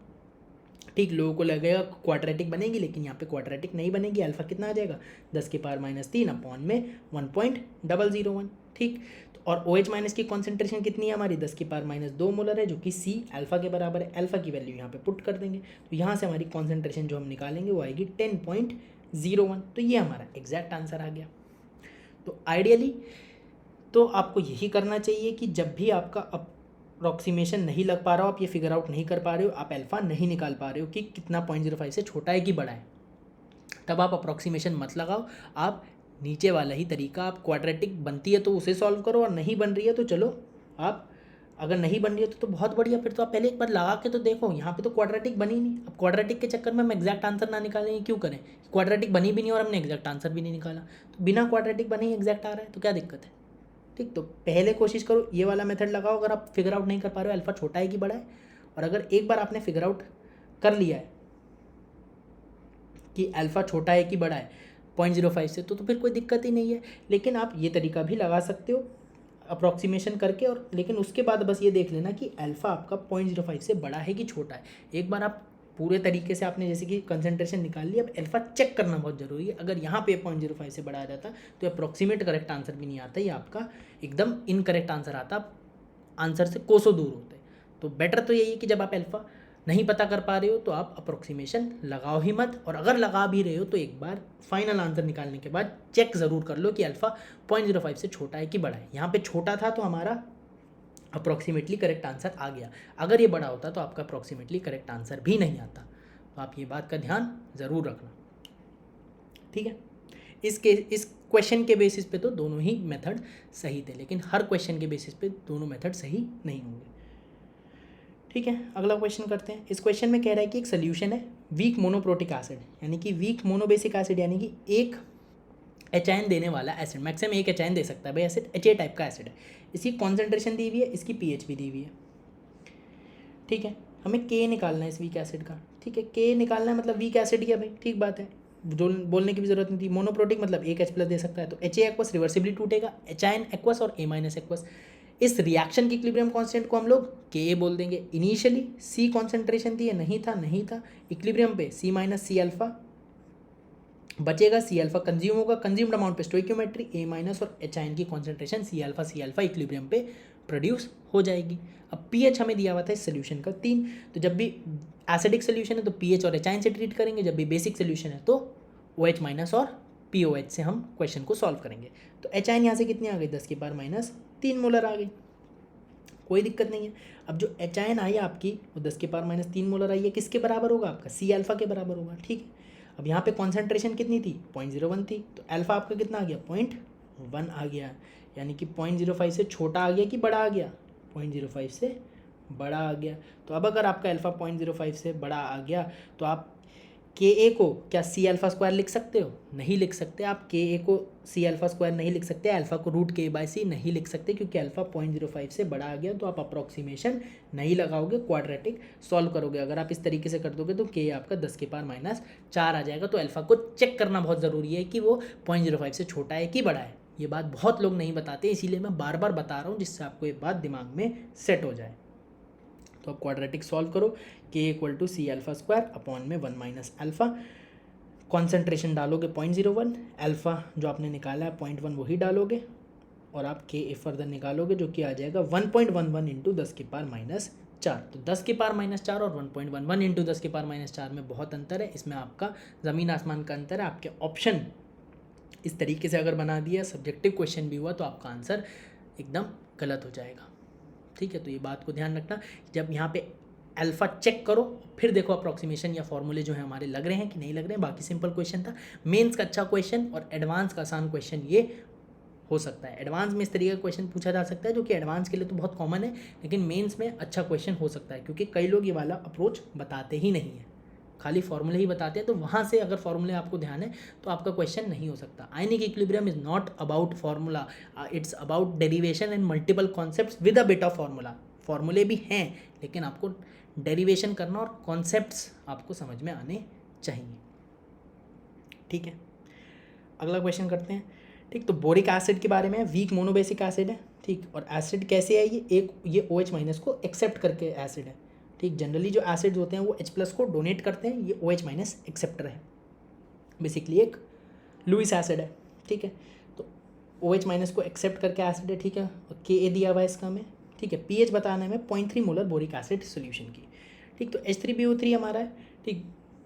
ठीक, लोगों को लगेगा क्वाड्रेटिक बनेगी, लेकिन यहाँ पे क्वाड्रेटिक नहीं बनेगी। अल्फा कितना आ जाएगा 10⁻³ अपॉन में 1.001। ठीक, तो और OH माइनस की कॉन्सेंट्रेशन कितनी है हमारी 10⁻² मोलर है, जो कि C अल्फा के बराबर है। अल्फा की वैल्यू यहाँ पे पुट कर देंगे, तो यहाँ से हमारी कॉन्सेंट्रेशन जो हम निकालेंगे वो आएगी 10.01। तो ये हमारा एग्जैक्ट आंसर आ गया। तो आइडियली तो आपको यही करना चाहिए कि जब भी आपका अप्रॉक्सीमेशन नहीं लग पा रहा हो, आप ये फिगर आउट नहीं कर पा रहे हो, आप अल्फा नहीं निकाल पा रहे हो कि कितना 0.05 से छोटा है कि बड़ा है, तब आप अप्रॉक्सीमेशन मत लगाओ। आप नीचे वाला ही तरीका, आप क्वाड्रेटिक बनती है तो उसे सॉल्व करो, और नहीं बन रही है तो चलो आप, अगर नहीं बन रही है तो बहुत बढ़िया, फिर तो आप पहले एक बार लगा के तो देखो। यहाँ पे तो क्वाड्रेटिक बनी नहीं, अब क्वाड्रेटिक के चक्कर में हम एग्जैक्ट आंसर ना निकालेंगे क्यों करें, क्वाड्रेटिक बनी भी नहीं और हमने एग्जैक्ट आंसर भी नहीं निकाला, तो बिना क्वाड्रेटिक बने ही एग्जैक्ट आ रहा है, तो क्या दिक्कत है। ठीक, तो पहले कोशिश करो ये वाला मेथड लगाओ अगर आप फिगर आउट नहीं कर पा रहे हो अल्फा छोटा है कि बड़ा है। और अगर एक बार आपने फिगर आउट कर लिया है कि अल्फा छोटा है कि बड़ा है 0.05 से, तो फिर कोई दिक्कत ही नहीं है। लेकिन आप ये तरीका भी लगा सकते हो अप्रॉक्सीमेशन करके, और लेकिन उसके बाद बस ये देख लेना कि अल्फा आपका 0.05 से बड़ा है कि छोटा है। एक बार आप पूरे तरीके से आपने जैसे कि कंसंट्रेशन निकाल ली, अब अल्फा चेक करना बहुत ज़रूरी है। अगर यहाँ पे 0.05 से बड़ा आ जाता तो अप्रॉक्सीमेट करेक्ट आंसर भी नहीं आता, ये आपका एकदम इनकरेक्ट आंसर आता, आंसर से कोसों दूर होते। तो बेटर तो यही है कि जब आप अल्फा नहीं पता कर पा रहे हो तो आप अप्रॉक्सीमेशन लगाओ ही मत, और अगर लगा भी रहे हो तो एक बार फाइनल आंसर निकालने के बाद चेक ज़रूर कर लो कि अल्फा 0.05 से छोटा है कि बड़ा है। यहाँ पे छोटा था तो हमारा अप्रॉक्सीमेटली करेक्ट आंसर आ गया, अगर ये बड़ा होता तो आपका अप्रॉक्सीमेटली करेक्ट आंसर भी नहीं आता। तो आप ये बात का ध्यान ज़रूर रखना, ठीक है। इस क्वेश्चन के बेसिस पे तो दोनों ही मेथड सही थे, लेकिन हर क्वेश्चन के बेसिस पे दोनों मेथड सही नहीं होंगे, ठीक है। अगला क्वेश्चन करते हैं। इस क्वेश्चन में कह रहा है कि एक सोल्यूशन है वीक मोनोप्रोटिक एसिड, यानी कि वीक मोनोबेसिक एसिड, यानी कि एक एचाइन देने वाला एसिड, मैक्सिमम एक एचाइन दे सकता है भाई एसिड, HA टाइप का एसिड है, इसकी कॉन्सेंट्रेशन दी हुई है, इसकी pH भी दी हुई है, ठीक है। हमें K निकालना है इस वीक एसिड का, ठीक है, K निकालना है मतलब वीक एसिड ही है भाई, ठीक बात है, जो बोलने की भी जरूरत नहीं थी। मोनोप्रोटिक मतलब एक H+ दे सकता है, तो HA एक्वस रिवर्सिबली टूटेगा, एचाइन एक्वस और A- एक्वस। इस रिएक्शन की इक्विलिब्रियम कांस्टेंट को हम लोग Ka बोल देंगे। इनिशियली C कॉन्सेंट्रेशन थी, नहीं था, इक्विलिब्रियम पे C - C अल्फा बचेगा, C अल्फा कंज्यूम होगा, कंज्यूम्ड अमाउंट पे स्टोइकियोमेट्री A- और एचाइन की कॉन्सेंट्रेशन C अल्फा इक्विलिब्रियम पे प्रोड्यूस हो जाएगी। अब pH हमें दिया हुआ था इस सोल्यूशन का 3, तो जब भी एसिडिक सोल्यूशन है तो pH और एचाइन से ट्रीट करेंगे, जब भी बेसिक सोल्यूशन है तो OH- और POH से हम क्वेश्चन को सॉल्व करेंगे। तो एचाइन यहाँ से कितनी आ गई, 10⁻³ मोलर आ गई, कोई दिक्कत नहीं है। अब जो एचाइन आई आपकी वो 10⁻³ मोलर आई है, किसके बराबर होगा, आपका C अल्फा के बराबर होगा, ठीक है। अब यहाँ पे कॉन्सेंट्रेशन कितनी थी, 0.01 थी, तो अल्फा आपका कितना आ गया, 0.1 आ गया, यानी कि 0.05 से छोटा आ गया कि बड़ा आ गया, 0.05 से बड़ा आ गया। तो अब अगर आपका अल्फा 0.05 से बड़ा आ गया तो आप Ka को क्या C अल्फा स्क्वायर लिख सकते हो, नहीं लिख सकते। आप Ka को C अल्फा स्क्वायर नहीं लिख सकते, अल्फा को √K/C नहीं लिख सकते, क्योंकि अल्फा 0.05 से बड़ा आ गया, तो आप अप्रॉक्सीमेशन नहीं लगाओगे, क्वाड्रेटिक सॉल्व करोगे। अगर आप इस तरीके से कर दोगे तो K आपका 10⁻⁴ आ जाएगा। तो अल्फा को चेक करना बहुत ज़रूरी है कि वो 0.05 से छोटा है कि बड़ा है, ये बात बहुत लोग नहीं बताते, इसीलिए मैं बार बार बता रहा हूँ, जिससे आपको ये बात दिमाग में सेट हो जाए। तो आप क्वाड्रेटिक सॉल्व करो, K = C alpha square upon में 1 - अल्फा, कॉन्सेंट्रेशन डालोगे 0.01, अल्फा जो आपने निकाला है 0.1 वही डालोगे, और आप Ka फर्दर निकालोगे जो कि आ जाएगा 1.11 × 10⁻⁴। तो 10⁻⁴ और 1.11 × 10⁻⁴ में बहुत अंतर है, इसमें आपका ज़मीन आसमान का अंतर है। आपके ऑप्शन इस तरीके से अगर बना दिया, सब्जेक्टिव क्वेश्चन भी हुआ, तो आपका आंसर एकदम गलत हो जाएगा, ठीक है। तो ये बात को ध्यान रखना, जब यहाँ पे अल्फा चेक करो फिर देखो अप्रॉक्सीमेशन या फॉर्मूले जो है हमारे लग रहे हैं कि नहीं लग रहे हैं। बाकी सिंपल क्वेश्चन था, मेंस का अच्छा क्वेश्चन और एडवांस का आसान क्वेश्चन ये हो सकता है। एडवांस में इस तरीके का क्वेश्चन पूछा जा सकता है, जो कि एडवांस के लिए तो बहुत कॉमन है, लेकिन मेंस में अच्छा क्वेश्चन हो सकता है, क्योंकि कई लोग ये वाला अप्रोच बताते ही नहीं है, खाली फॉर्मूले ही बताते हैं। तो वहाँ से अगर फॉर्मूले आपको ध्यान है तो आपका क्वेश्चन नहीं हो सकता। Ionic equilibrium is not about formula, it's about derivation and multiple concepts with a bit of formula. फॉर्मूले भी हैं, लेकिन आपको डेरिवेशन करना और कॉन्सेप्ट्स आपको समझ में आने चाहिए, ठीक है। अगला क्वेश्चन करते हैं, ठीक। तो बोरिक एसिड के बारे में, वीक मोनोबेसिक एसिड है, ठीक। और एसिड कैसे है, ये OH- को एक्सेप्ट करके एसिड है, ठीक। जनरली जो एसिड्स होते हैं वो H+ को डोनेट करते हैं, ये OH- एक्सेप्टर है, बेसिकली एक लुईस एसिड है, ठीक है। तो OH- को एक्सेप्ट करके एसिड है, ठीक है। और Ka दिया हुआ है इसका हमें, ठीक है। pH बताना है हमें 0.3 मोलर बोरिक एसिड सोल्यूशन की, ठीक। तो H3BO3 हमारा है, ठीक।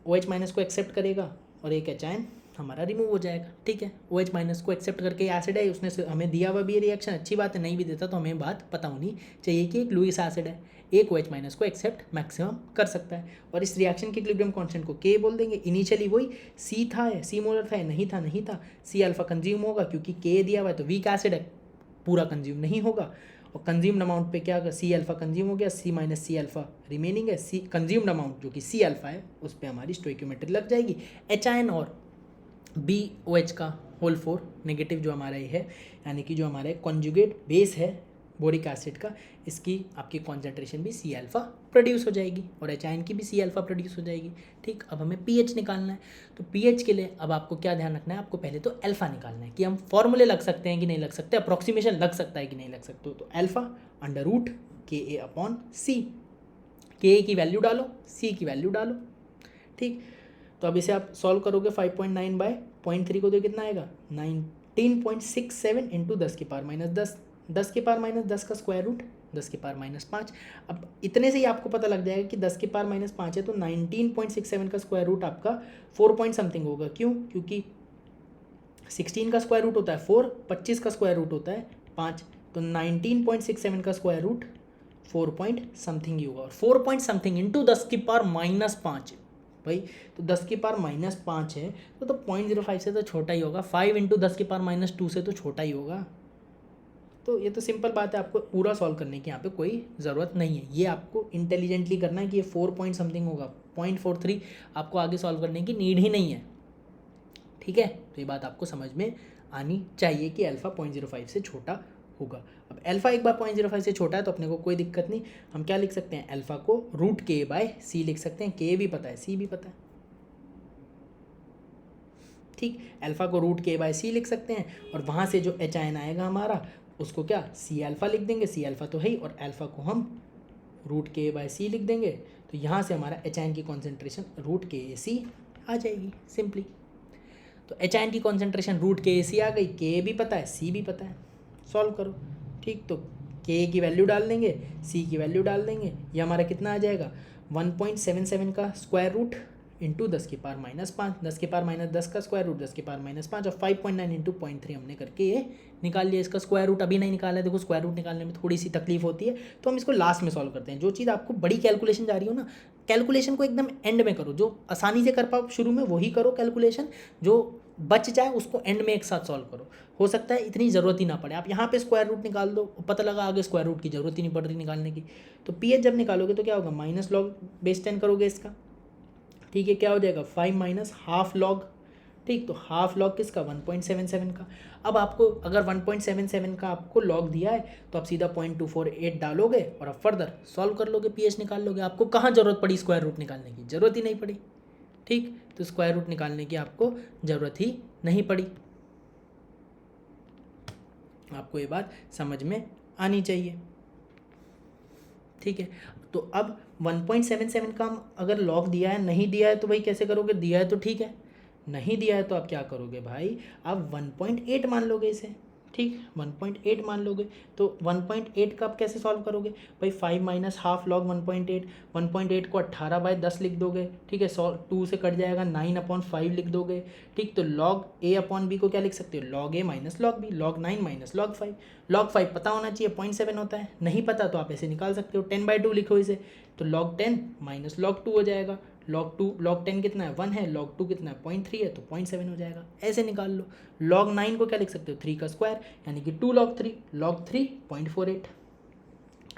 OH- को एक्सेप्ट करेगा और एक एचाइन हमारा रिमूव हो जाएगा, ठीक है। OH- को एक्सेप्ट करके एसिड है, उसने हमें दिया हुआ भी ये रिएक्शन, अच्छी बात है, नहीं भी देता तो हमें बात पता होनी चाहिए कि एक लुईस एसिड है, एक OH- को एक्सेप्ट मैक्सिमम कर सकता है। और इस रिएक्शन के इक्विलिब्रियम कांस्टेंट को K बोल देंगे। इनिशियली वही C था, C मोलर था, नहीं था, C अल्फा कंज्यूम होगा, क्योंकि K दिया हुआ है तो वीक एसिड है, पूरा कंज्यूम नहीं होगा। और कंज्यूम्ड अमाउंट पे क्या होगा, C अल्फा कंज्यूम हो गया, C - C अल्फा रिमेनिंग है, C कंज्यूम्ड अमाउंट जो कि C अल्फा है उस पर हमारी स्टोइकियोमेट्री लग जाएगी। एचाइन और BOH का होल 4 नेगेटिव जो हमारा ये है, यानी कि जो हमारे कॉन्जुगेट बेस है बोरिक एसिड का, इसकी आपकी कॉन्सेंट्रेशन भी C अल्फा प्रोड्यूस हो जाएगी और एचाइन की भी C अल्फा प्रोड्यूस हो जाएगी, ठीक। अब हमें pH निकालना है, तो pH के लिए अब आपको क्या ध्यान रखना है, आपको पहले तो अल्फा निकालना है कि हम फॉर्मूले लग सकते हैं कि नहीं लग सकते, अप्रॉक्सीमेशन लग सकता है कि नहीं लग सकते। तो अल्फा √Ka/C, Ka की वैल्यू डालो, C की वैल्यू डालो, ठीक। तो अब इसे आप सॉल्व करोगे 5.9/0.3 को, तो कितना आएगा 19.67 × 10⁻10, 10⁻10 का स्क्वायर रूट 10⁻5। अब इतने से ही आपको पता लग जाएगा कि 10⁻5 है, तो 19.67 का स्क्वायर रूट आपका 4 पॉइंट समथिंग होगा। क्यों, क्योंकि 16 का स्क्वायर रूट होता है 4, 25 का स्क्वायर रूट होता है 5, तो 19.67 का स्क्वायर रूट 4 पॉइंट समथिंग ही होगा। और 4 पॉइंट समथिंग इंटू 10⁻5 भाई, तो 10⁻5 है तो 0.05 से तो छोटा ही होगा, 5 × 10⁻2 से तो छोटा ही होगा। तो ये तो सिंपल बात है, आपको पूरा सॉल्व करने की यहाँ पे कोई ज़रूरत नहीं है, ये आपको इंटेलिजेंटली करना है कि ये 4 पॉइंट समथिंग होगा, 0.43 आपको आगे सॉल्व करने की नीड ही नहीं है, ठीक है। तो ये बात आपको समझ में आनी चाहिए कि अल्फ़ा 0.05 से छोटा होगा। अब अल्फ़ा एक बार 0.05 से छोटा है तो अपने को कोई दिक्कत नहीं, हम क्या लिख सकते हैं, अल्फ़ा को √k/c लिख सकते हैं। k भी पता है, c भी पता है, ठीक। अल्फ़ा को √k/c लिख सकते हैं और वहाँ से जो एच आयन आएगा हमारा उसको क्या सी अल्फ़ा लिख देंगे, सी अल्फ़ा तो है ही, और अल्फ़ा को हम √k/c लिख देंगे। तो यहाँ से हमारा एच आयन की कॉन्सेंट्रेशन √kAc आ जाएगी सिंपली। तो एच आयन की कॉन्सेंट्रेशन √kAc आ गई, k भी पता है, c भी पता है, सॉल्व करो, ठीक। तो k की वैल्यू डाल देंगे, c की वैल्यू डाल देंगे, ये हमारा कितना आ जाएगा 1.77 का स्क्वायर रूट इंटू 10⁻⁻5, 10⁻−10 का स्क्वायर रूट 10⁻−5 और 5.9 इंटू 0.3 हमने करके ये निकाल लिया। इसका स्क्वायर रूट अभी नहीं निकाला है, देखो स्क्वायर रूट निकालने में थोड़ी सी तकलीफ होती है, तो हम इसको लास्ट में सॉल्व करते हैं। जो चीज़ आपको बड़ी कैलकुलेशन जा रही हो ना, कैलकुलेशन को एकदम एंड में करो, जो आसानी से कर पाओ शुरू में वही करो कैलकुलेशन, जो बच जाए उसको एंड में एक साथ सॉल्व करो। हो सकता है इतनी ज़रूरत ही ना पड़े, आप यहाँ पे स्क्वायर रूट निकाल दो, पता लगा आगे स्क्वायर रूट की ज़रूरत ही नहीं पड़ रही निकालने की। तो पीएच जब निकालोगे तो क्या होगा, -log/10 करोगे इसका, ठीक है, क्या हो जाएगा 5 माइनस हाफ लॉग, ठीक। तो हाफ लॉग किसका 1.77 का। अब आपको अगर 1.77 का आपको लॉग दिया है तो आप सीधा 0.248 डालोगे और आप फर्दर सॉल्व कर लोगे, पीएच निकाल लोगे। आपको कहाँ ज़रूरत पड़ी स्क्वायर रूट निकालने की, ज़रूरत ही नहीं पड़ी, ठीक। तो स्क्वायर रूट निकालने की आपको ज़रूरत ही नहीं पड़ी। आपको ये बात समझ में आनी चाहिए, ठीक है। तो अब 1.77 का हम अगर लॉग दिया है, नहीं दिया है तो भाई कैसे करोगे, दिया है तो ठीक है, नहीं दिया है तो आप क्या करोगे भाई, आप 1.8 मान लोगे इसे, ठीक। 1.8 मान लोगे, तो 1.8 का आप कैसे सॉल्व करोगे भाई, 5 माइनस हाफ लॉग 1.8, 1.8 को 18/10 लिख दोगे, ठीक है। 2 से कट जाएगा, 9/5 लिख दोगे, ठीक। तो log a/b को क्या लिख सकते हो, log a minus log b, log 9 minus log 5। log 5 पता होना चाहिए 0.7 होता है, नहीं पता तो आप ऐसे निकाल सकते हो, 10/2 लिखो इसे, तो log 10 माइनस log 2 हो जाएगा। log 10 कितना है 1 है, log 2 कितना है 0.3 है, तो 0.7 हो जाएगा, ऐसे निकाल लो। log 9 को क्या लिख सकते हो, 3 का स्क्वायर यानी कि 2 log 3, log 3 0.48,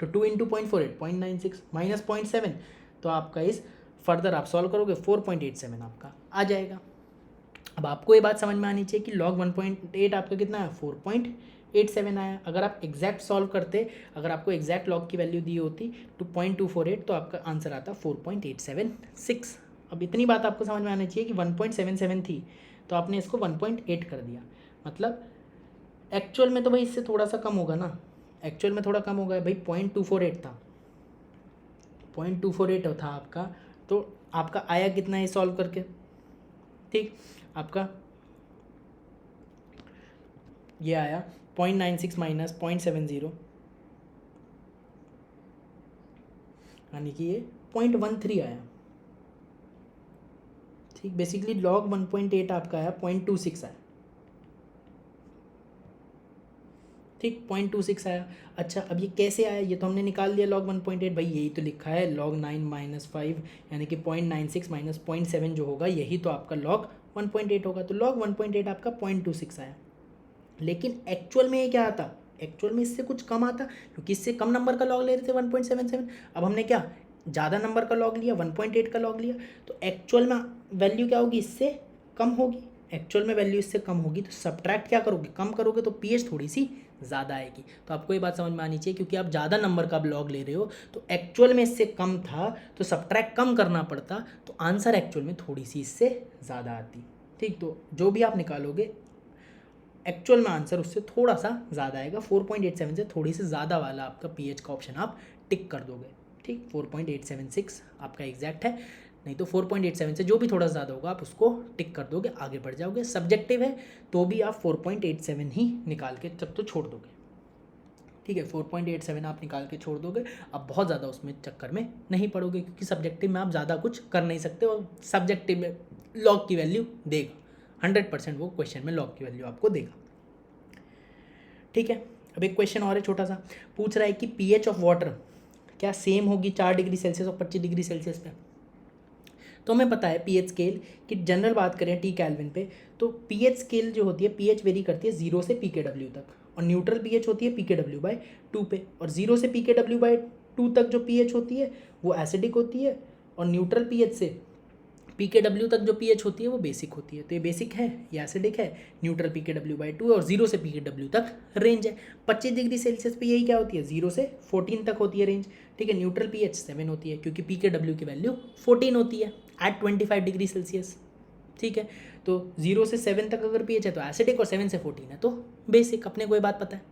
तो 2 इंटू 0.48 0.96 माइनस 0.7, तो आपका इस फर्दर आप सॉल्व करोगे 4.87 आपका आ जाएगा। अब आपको ये बात समझ में आनी चाहिए कि log 1.8 आपका कितना है 4.87 आया। अगर आप एग्जैक्ट सॉल्व करते, अगर आपको एग्जैक्ट log की वैल्यू दी होती 2.248 तो आपका आंसर आता 4.876। अब इतनी बात आपको समझ में आनी चाहिए कि 1.77 थी तो आपने इसको 1.8 कर दिया, मतलब एक्चुअल में तो भाई इससे थोड़ा सा कम होगा ना, एक्चुअल में थोड़ा कम होगा भाई, 0.248 था, 0.248 था आपका, तो आपका आया कितना है सॉल्व करके, ठीक। आपका ये आया 0.96 माइनस 0.70 यानी कि ये 0.13 आया, ठीक। बेसिकली log 1.8 आपका आया 0.26 आया, ठीक, 0.26 आया। अच्छा अब ये कैसे आया, ये तो हमने निकाल लिया log 1.8, भाई यही तो लिखा है log 9 माइनस 5 यानी कि 0.96 माइनस 0.7 जो होगा यही तो आपका log 1.8 होगा, तो log 1.8 आपका 0.26 आया। लेकिन एक्चुअल में ये क्या आता, एक्चुअल में इससे कुछ कम आता, क्योंकि इससे कम नंबर का लॉग ले रहे थे 1.77। अब हमने क्या ज़्यादा नंबर का लॉग लिया, 1.8 का लॉग लिया, तो एक्चुअल में वैल्यू क्या होगी, इससे कम होगी। एक्चुअल में वैल्यू इससे कम होगी तो सब्ट्रैक्ट क्या करोगे, कम करोगे तो पीएच थोड़ी सी ज़्यादा आएगी। तो आपको ये बात समझ में आनी चाहिए, क्योंकि आप ज़्यादा नंबर का लॉग ले रहे हो तो एक्चुअल में इससे कम था तो सब्ट्रैक्ट कम करना पड़ता, तो आंसर एक्चुअल में थोड़ी सी इससे ज़्यादा आती, ठीक। तो जो भी आप निकालोगे एक्चुअल में आंसर उससे थोड़ा सा ज़्यादा आएगा, 4.87 से थोड़ी सी ज़्यादा वाला आपका पीएच का ऑप्शन आप टिक कर दोगे, ठीक। 4.876 आपका एग्जैक्ट है, नहीं तो 4.87 से जो भी थोड़ा ज़्यादा होगा आप उसको टिक कर दोगे, आगे बढ़ जाओगे। सब्जेक्टिव है तो भी आप 4.87 ही निकाल के तब तो छोड़ दोगे, ठीक है। 4.87 आप निकाल के छोड़ दोगे, आप बहुत ज़्यादा उसमें चक्कर में नहीं पड़ोगे, क्योंकि सब्जेक्टिव में आप ज़्यादा कुछ कर नहीं सकते और सब्जेक्टिव में लॉग की वैल्यू देगा 100%, वो क्वेश्चन में लॉग की वैल्यू आपको देगा, ठीक है। अब एक क्वेश्चन और है छोटा सा, पूछ रहा है कि पीएच ऑफ वाटर क्या सेम होगी 4 डिग्री सेल्सियस और 25 डिग्री सेल्सियस पे। तो हमें पता है पीएच स्केल की जनरल बात करें टी केल्विन पे, तो पीएच स्केल जो होती है पीएच वेरी करती है 0 से पीकेडब्ल्यू तक, और न्यूट्रल पीएच होती है pKw/2 पे, और 0 से pKw/2 तक जो पीएच होती है वो एसिडिक होती है, और न्यूट्रल पीएच से PKW तक जो pH होती है वो बेसिक होती है, तो ये बेसिक है, ये एसिडिक है, न्यूट्रल PKW/2 है और 0 से PKW तक रेंज है। 25 डिग्री सेल्सियस पे यही क्या होती है, 0 से 14 तक होती है रेंज, ठीक है। न्यूट्रल pH 7 होती है क्योंकि PKW की वैल्यू 14 होती है एट 25 डिग्री सेल्सियस, ठीक है। तो 0 से 7 तक अगर pH है तो एसिडिक और 7 से 14 है तो बेसिक, अपने को ये बात पता है।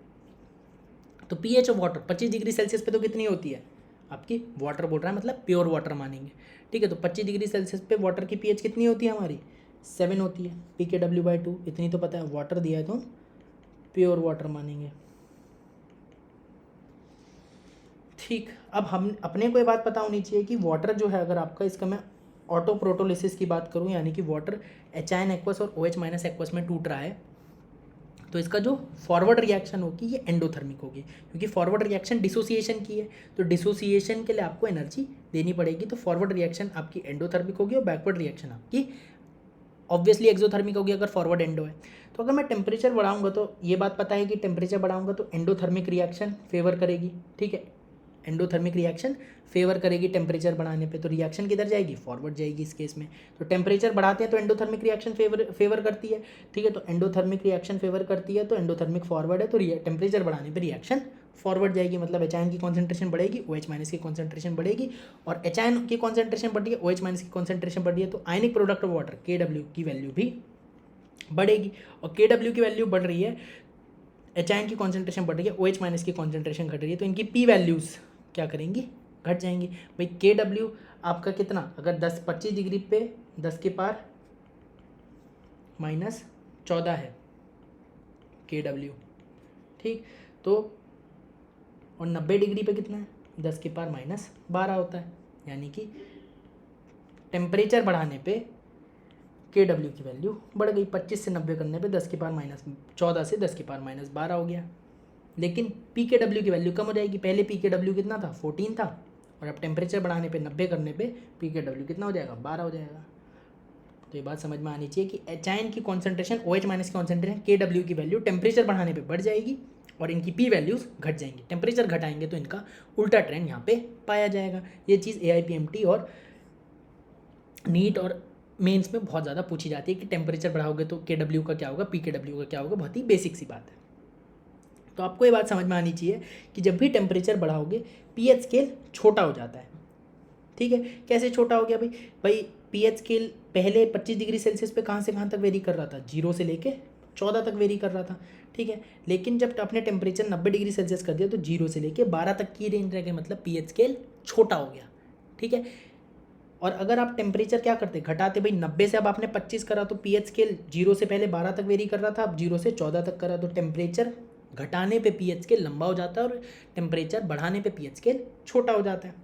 तो pH of water 25 degree Celsius पे तो कितनी होती है आपकी, वाटर बोल रहा है मतलब प्योर वाटर मानेंगे, ठीक है। तो 25 डिग्री सेल्सियस पे वाटर की pH कितनी होती है हमारी, 7 होती है, PKW/2 इतनी तो पता है। वाटर दिया है तो प्योर वाटर मानेंगे, ठीक। अब हम अपने को ये बात पता होनी चाहिए कि वाटर जो है, अगर आपका इसका मैं ऑटो प्रोटोलिसिस की बात करूं, यानी कि वाटर HIN एक्वस और OH- एक्वस में टूट रहा है, तो इसका जो फॉरवर्ड रिएक्शन होगी ये एंडोथर्मिक होगी, क्योंकि फॉरवर्ड रिएक्शन डिसोसिएशन की है, तो डिसोसिएशन के लिए आपको एनर्जी देनी पड़ेगी, तो फॉरवर्ड रिएक्शन आपकी एंडोथर्मिक होगी और बैकवर्ड रिएक्शन आपकी ऑब्वियसली एक्सोथर्मिक होगी अगर फॉरवर्ड एंडो है। तो अगर मैं टेम्परेचर बढ़ाऊंगा तो ये बात पता है कि टेम्परेचर बढ़ाऊंगा तो एंडोथर्मिक रिएक्शन फेवर करेगी, ठीक है। एंडोथर्मिक रिएक्शन फेवर करेगी टेम्परेचर बढ़ाने पे, तो रिएक्शन किधर जाएगी, फॉरवर्ड जाएगी इस केस में। तो टेम्परेचर बढ़ाते हैं तो एंडोथर्मिक रिएक्शन फेवर करती है, ठीक है। तो एंडोथर्मिक रिएक्शन फेवर करती है तो एंडोथर्मिक फॉरवर्ड है, तो टेम्परेचर बढ़ाने पे रिएक्शन फॉरवर्ड जाएगी, मतलब HIN की कॉन्सेंट्रेशन बढ़ेगी, OH- की कॉन्सेंट्रेशन बढ़ेगी, और HIN की कॉन्सेंट्रेशन बढ़ी है, OH- की कॉन्सेंट्रेशन बढ़ी है, तो ionic product of water KW की वैल्यू भी बढ़ेगी, और KW की वैल्यू बढ़ रही है, HIN की कॉन्सेंट्रेशन बढ़ रही है, OH- की कॉन्सेंट्रेशन घट रही है, तो इनकी P वैल्यूज़ क्या करेंगी, घट जाएंगी। भाई KW आपका कितना, अगर 25 डिग्री पे 10 के पार -14 है KW, ठीक। तो और 90 डिग्री पे कितना है, 10 के पार -12 होता है, यानी कि टेम्परेचर बढ़ाने पे KW की वैल्यू बढ़ गई। 25 से 90 करने पे 10 के पार -14 से 10 के पार -12 हो गया। लेकिन PKW की वैल्यू कम हो जाएगी, पहले PKW कितना था, 14 था, और अब टेम्परेचर बढ़ाने पे 90 करने पे PKW कितना हो जाएगा, 12 हो जाएगा। तो ये बात समझ में आनी चाहिए कि HIN की कॉन्सेंट्रेशन, OH- की कॉन्सेंट्रेशन, KW की वैल्यू टेम्परेचर बढ़ाने पे बढ़ जाएगी और इनकी P वैल्यूज़ घट जाएंगी। टेम्परेचर घटाएंगे तो इनका उल्टा ट्रेंड यहाँ पे पाया जाएगा। ये चीज़ AIPMT और नीट और मेंस में बहुत ज़्यादा पूछी जाती है कि टेम्परेचर बढ़ाओगे तो KW का क्या होगा, PKW का क्या होगा, बहुत ही बेसिक सी बात है। तो आपको ये बात समझ में आनी चाहिए कि जब भी टेम्परेचर बढ़ाओगे pH स्केल छोटा हो जाता है, ठीक है। कैसे छोटा हो गया भाई pH स्केल पहले 25 डिग्री सेल्सियस पे कहाँ से कहाँ तक वेरी कर रहा था, 0 से लेके 14 तक वेरी कर रहा था, ठीक है। लेकिन जब आपने टेम्परेचर 90 डिग्री सेल्सियस कर दिया तो 0 से लेके 12 तक की रेंज रह गई, मतलब pH स्केल छोटा हो गया, ठीक है। और अगर आप टेम्परेचर क्या करते, घटाते, भाई 90 से अब आपने 25 करा तो pH स्केल 0 से पहले 12 तक वेरी कर रहा था, अब 0 से 14 तक करा, तो टेम्परेचर घटाने पे pH स्केल लंबा हो जाता है और टेम्परेचर बढ़ाने पे pH स्केल छोटा हो जाता है,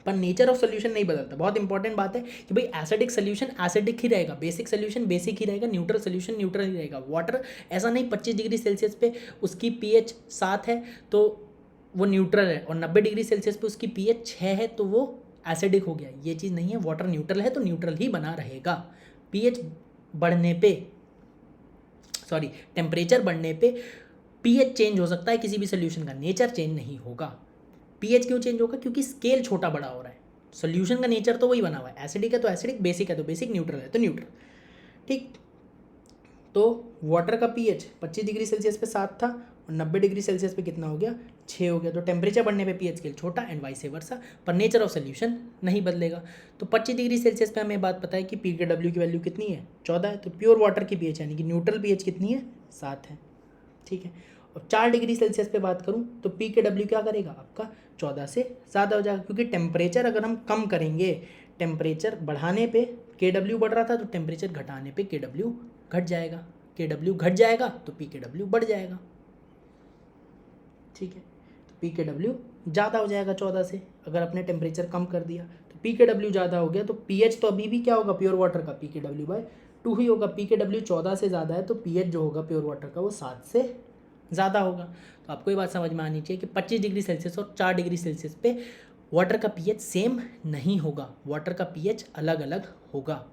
पर नेचर ऑफ सोल्यूशन नहीं बदलता। बहुत इंपॉर्टेंट बात है कि भाई एसिडिक सोल्यूशन एसिडिक ही रहेगा, बेसिक सोल्यूशन बेसिक ही रहेगा, न्यूट्रल सोल्यूशन न्यूट्रल ही रहेगा। वाटर ऐसा नहीं 25 डिग्री सेल्सियस पे उसकी pH 7 है तो वो न्यूट्रल है, और 90 डिग्री सेल्सियस पे उसकी pH 6 है तो वो एसिडिक हो गया, ये चीज़ नहीं है। वाटर न्यूट्रल है तो न्यूट्रल ही बना रहेगा। pH बढ़ने पे, सॉरी, टेम्परेचर बढ़ने पे pH चेंज हो सकता है किसी भी सोल्यूशन का, नेचर चेंज नहीं होगा। pH क्यों चेंज होगा, क्योंकि स्केल छोटा बड़ा हो रहा है। सोल्यूशन का नेचर तो वही बना हुआ है, एसिडिक है तो एसिडिक, बेसिक है तो बेसिक, न्यूट्रल है तो न्यूट्रल, ठीक। तो वाटर का pH 25 डिग्री सेल्सियस पे 7 था और 90 डिग्री सेल्सियस पे कितना हो गया, 6 हो गया। तो टेम्परेचर बढ़ने पे pH स्केल छोटा एंड वाइस वर्सा, पर नेचर ऑफ सोल्यूशन नहीं बदलेगा। तो 25 डिग्री सेल्सियस पे हमें बात पता है कि PKW की वैल्यू कितनी है, 14 है, तो प्योर वाटर की pH यानी कि न्यूट्रल pH कितनी है, 7 है, ठीक है। और 4 डिग्री सेल्सियस पे बात करूं तो PKW क्या करेगा आपका, 14 से ज़्यादा हो जाएगा, क्योंकि टेम्परेचर अगर हम कम करेंगे, टेम्परेचर बढ़ाने पे KW बढ़ रहा था तो टेम्परेचर घटाने पे KW घट जाएगा, KW घट जाएगा तो PKW बढ़ जाएगा, ठीक है। तो PKW ज़्यादा हो जाएगा 14 से, अगर अपने टेम्परेचर कम कर दिया तो PKW ज़्यादा हो गया, तो pH तो अभी भी क्या होगा प्योर वाटर का, PKW/2 ही होगा। PKW 14 से ज़्यादा है तो pH जो होगा प्योर वाटर का वो 7 से ज़्यादा होगा। तो आपको ये बात समझ में आनी चाहिए कि 25 डिग्री सेल्सियस और 4 डिग्री सेल्सियस पे वाटर का pH सेम नहीं होगा, वाटर का pH अलग अलग होगा,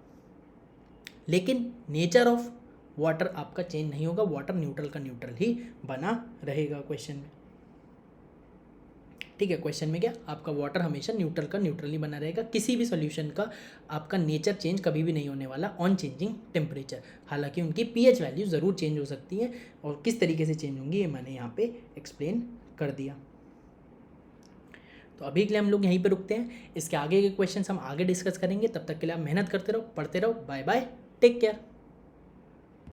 लेकिन नेचर ऑफ वाटर आपका चेंज नहीं होगा, वाटर न्यूट्रल का न्यूट्रल ही बना रहेगा क्वेश्चन में, ठीक है। क्वेश्चन में क्या, आपका वाटर हमेशा न्यूट्रल का न्यूट्रली बना रहेगा, किसी भी सॉल्यूशन का आपका नेचर चेंज कभी भी नहीं होने वाला ऑन चेंजिंग टेम्परेचर। हालांकि उनकी पीएच वैल्यू ज़रूर चेंज हो सकती है, और किस तरीके से चेंज होंगी ये मैंने यहाँ पे एक्सप्लेन कर दिया। तो अभी के लिए हम लोग यहीं पे रुकते हैं, इसके आगे के क्वेश्चंस हम आगे डिस्कस करेंगे। तब तक के लिए आप मेहनत करते रहो, पढ़ते रहो। Bye bye, take care.